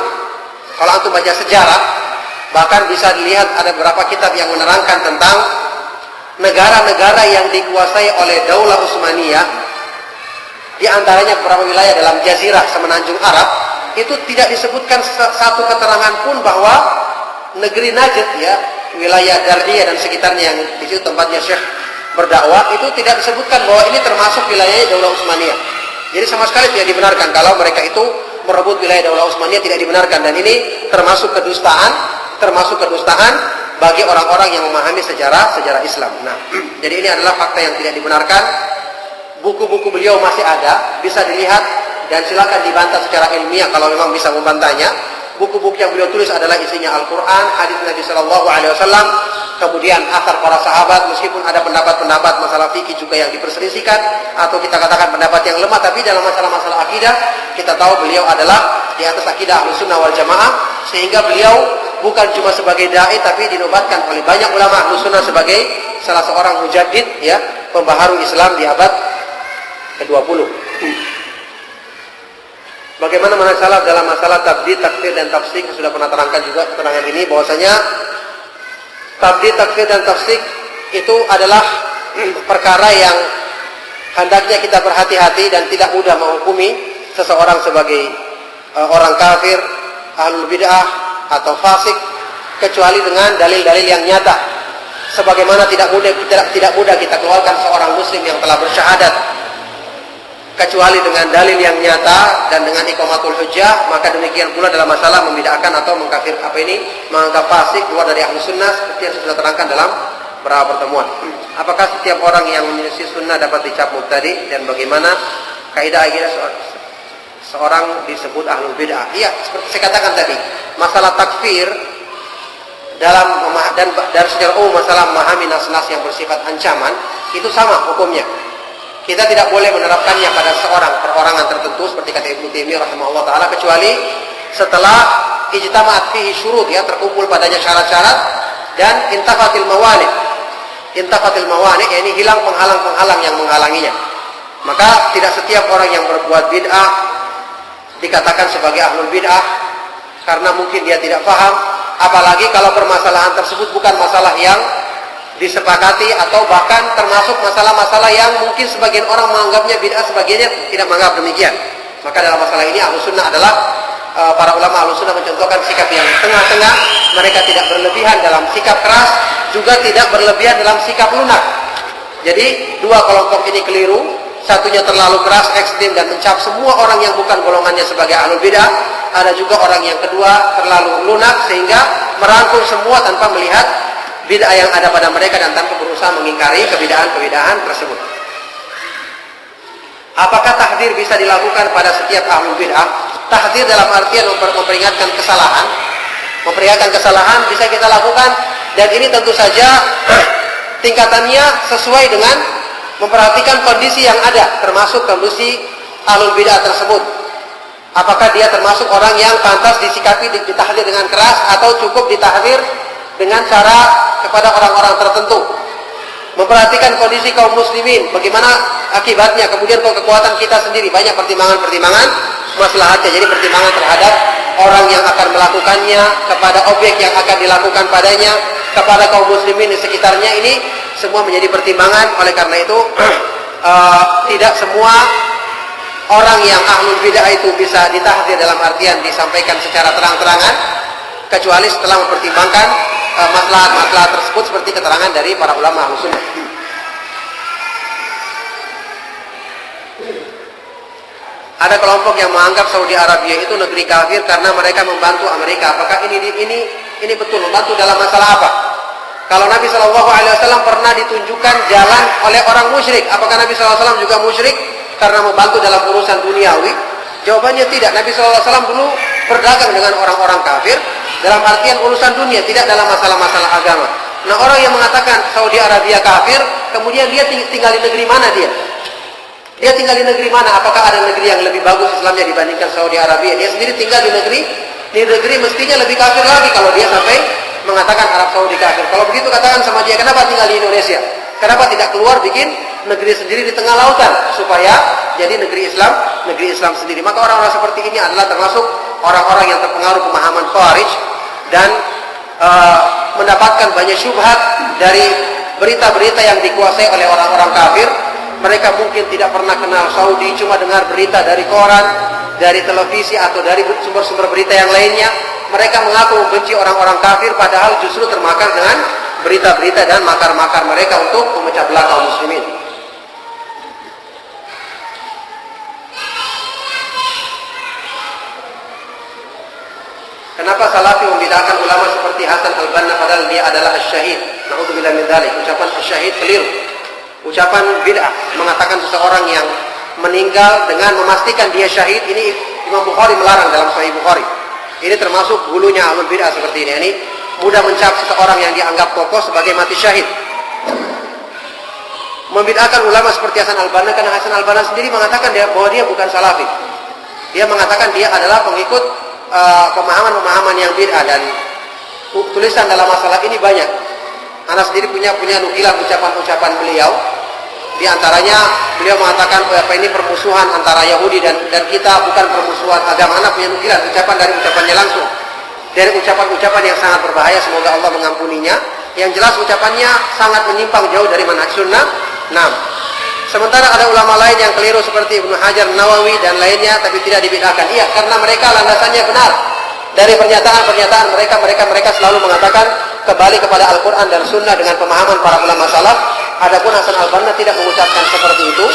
Kalau antum baca sejarah, bahkan bisa dilihat ada beberapa kitab yang menerangkan tentang negara-negara yang dikuasai oleh Daulah Utsmaniyah, di antaranya beberapa wilayah dalam Jazirah Semenanjung Arab, itu tidak disebutkan satu keterangan pun bahwa negeri Najd, ya, wilayah Dar'iyah dan sekitarnya yang di situ tempatnya Syekh berdakwah, itu tidak disebutkan bahwa ini termasuk wilayah Daulah Utsmaniyah. Jadi sama sekali tidak dibenarkan kalau mereka itu merebut wilayah Daulah Utsmaniyah, tidak dibenarkan, dan ini termasuk kedustaan bagi orang-orang yang memahami sejarah Islam. Nah, jadi ini adalah fakta yang tidak dibenarkan. Buku-buku beliau masih ada, bisa dilihat dan silakan dibantah secara ilmiah kalau memang bisa membantahnya. Buku-buku yang beliau tulis adalah isinya Al-Quran, hadis Nabi Shallallahu Alaihi Wasallam, kemudian athar para sahabat. Meskipun ada pendapat-pendapat masalah fikih juga yang diperselisihkan, atau kita katakan pendapat yang lemah, tapi dalam masalah-masalah akidah kita tahu beliau adalah di atas akidah Ahlussunnah wal Jamaah, sehingga beliau bukan cuma sebagai dai, tapi dinobatkan oleh banyak ulama Ahlussunnah sebagai salah seorang mujaddid, ya, pembaharu Islam di abad ke-20. Bagaimana dalam masalah tabdid, takfir dan tafsik, sudah pernah terangkan juga keterangan ini, bahwasanya tabdid, takfir dan tafsik itu adalah perkara yang hendaknya kita berhati-hati dan tidak mudah menghukumi seseorang sebagai orang kafir, ahlul bid'ah atau fasik, kecuali dengan dalil-dalil yang nyata. Sebagaimana tidak mudah kita keluarkan seorang muslim yang telah bersyahadat kecuali dengan dalil yang nyata dan dengan iqamatul hujjah. Maka demikian pula dalam masalah membedakan atau mengkafir menganggap fasik keluar dari Ahlus Sunnah, seperti yang sudah terangkan dalam beberapa pertemuan. Apakah setiap orang yang menyelisih sunnah dapat dicap mubtadi, dan bagaimana kaidah seorang disebut ahlul bid'ah? Iya, seperti saya katakan tadi, masalah takfir dan secara umum masalah memahami nas-nas yang bersifat ancaman itu sama hukumnya. Kita tidak boleh menerapkannya pada seorang perorangan tertentu seperti kata Ibnu Taimiyah rahimahullah taala, kecuali setelah ijtama'at fihi syurut, ya, terkumpul padanya syarat-syarat, dan intafatil mawani, yakni hilang penghalang-penghalang yang menghalanginya. Maka tidak setiap orang yang berbuat bid'ah dikatakan sebagai ahlul bid'ah, karena mungkin dia tidak paham, apalagi kalau permasalahan tersebut bukan masalah yang disepakati, atau bahkan termasuk masalah-masalah yang mungkin sebagian orang menganggapnya bid'ah, sebagiannya tidak menganggap demikian. Maka dalam masalah ini Ahlus Sunnah adalah para ulama Ahlus Sunnah mencontohkan sikap yang tengah-tengah. Mereka tidak berlebihan dalam sikap keras, juga tidak berlebihan dalam sikap lunak. Jadi dua kelompok ini keliru. Satunya terlalu keras, ekstrim, dan mencap semua orang yang bukan golongannya sebagai ahlul bid'ah. Ada juga orang yang kedua terlalu lunak, sehingga merangkul semua tanpa melihat bid'ah yang ada pada mereka dan tanpa berusaha mengingkari kebid'ahan tersebut. Apakah tahdzir bisa dilakukan pada setiap ahlul bid'ah? Tahdzir dalam artian memperingatkan kesalahan. Memperingatkan kesalahan bisa kita lakukan, dan ini tentu saja tingkatannya sesuai dengan memperhatikan kondisi yang ada, termasuk kondisi ahlul bid'ah tersebut. Apakah dia termasuk orang yang pantas disikapi, ditahdzir dengan keras, atau cukup ditahdzir dengan cara kepada orang-orang tertentu. Memperhatikan kondisi kaum muslimin, bagaimana akibatnya, kemudian kekuatan kita sendiri, banyak pertimbangan-pertimbangan maslahatnya. Jadi pertimbangan terhadap orang yang akan melakukannya, kepada objek yang akan dilakukan padanya, kepada kaum muslimin di sekitarnya, ini semua menjadi pertimbangan. Oleh karena itu tidak semua orang yang ahlul bid'ah itu bisa ditahdzir dalam artian disampaikan secara terang-terangan, kecuali setelah mempertimbangkan maslahat-maslahat tersebut seperti keterangan dari para ulama Ahlus Sunnah. Ada kelompok yang menganggap Saudi Arabia itu negeri kafir karena mereka membantu Amerika. Apakah ini betul? Membantu dalam masalah apa? Kalau Nabi SAW pernah ditunjukkan jalan oleh orang musyrik, apakah Nabi SAW juga musyrik karena membantu dalam urusan duniawi? Jawabannya tidak. Nabi SAW dulu berdagang dengan orang-orang kafir dalam artian urusan dunia, tidak dalam masalah-masalah agama. Nah, orang yang mengatakan Saudi Arabia kafir, kemudian dia tinggal di negeri mana dia? Dia tinggal di negeri mana? Apakah ada negeri yang lebih bagus Islamnya dibandingkan Saudi Arabia? Dia sendiri tinggal di negeri mestinya lebih kafir lagi kalau dia sampai mengatakan Arab Saudi kafir. Kalau begitu katakan sama dia, kenapa tinggal di Indonesia? Kenapa tidak keluar bikin negeri sendiri di tengah lautan supaya jadi negeri Islam sendiri? Maka orang-orang seperti ini adalah termasuk orang-orang yang terpengaruh pemahaman Khawarij dan mendapatkan banyak syubhat dari berita-berita yang dikuasai oleh orang-orang kafir. Mereka mungkin tidak pernah kenal Saudi, cuma dengar berita dari koran, dari televisi atau dari sumber-sumber berita yang lainnya. Mereka mengaku membenci orang-orang kafir, padahal justru termakan dengan berita-berita dan makar-makar mereka untuk memecah belah kaum muslimin. Kenapa Salafi membid'ahkan ulama seperti Hasan al-Banna padahal dia adalah asy-syahid? Na'udzubillah min dzalik. Ucapan asy-syahid keliru. Ucapan bid'ah mengatakan seseorang yang meninggal dengan memastikan dia syahid, ini Imam Bukhari melarang dalam Sahih Bukhari. Ini termasuk hulunya ahlul bid'ah seperti ini. Ini mudah mencap seseorang yang dianggap tokoh sebagai mati syahid. Membid'ahkan ulama seperti Hasan al-Banna karena Hasan al-Banna sendiri mengatakan bahwa dia bukan salafi. Dia mengatakan dia adalah pengikut pemahaman-pemahaman yang bid'ah, dan tulisan dalam masalah ini banyak. Anak sendiri punya nukilan ucapan-ucapan beliau. Di antaranya beliau mengatakan apa ini permusuhan antara Yahudi dan kita, bukan permusuhan agama. Anak punya nukilan ucapan dari ucapannya langsung, dari ucapan-ucapan yang sangat berbahaya, semoga Allah mengampuninya. Yang jelas ucapannya sangat menyimpang jauh dari manhaj sunnah. Nah, sementara ada ulama lain yang keliru seperti Ibnu Hajar, Nawawi dan lainnya, tapi tidak dibid'ahkan. Iya, karena mereka landasannya benar. Dari pernyataan mereka selalu mengatakan kembali kepada Al-Quran dan Sunnah dengan pemahaman para ulama salaf. Adapun Hasan al-Banna tidak mengucapkan seperti itu,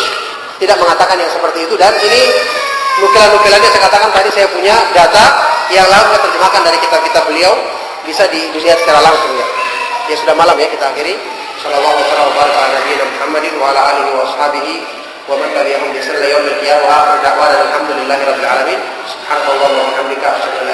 tidak mengatakan yang seperti itu. Dan ini nukilan-nukilannya saya katakan tadi, saya punya data yang lalu terjemahkan dari kitab-kitab beliau, bisa dilihat secara langsung ya. Ya sudah malam ya, kita akhiri. Sallallahu alaihi wa sallam ala nabiyina Muhammadin wa ala alihi wa ashabihi wa man tabi'ahum bi ihsan ila yaumil qiyamah wa akhir da'wana alhamdulillahi rabbil alamin. Subhanallah wa bihamdika asyhadu an la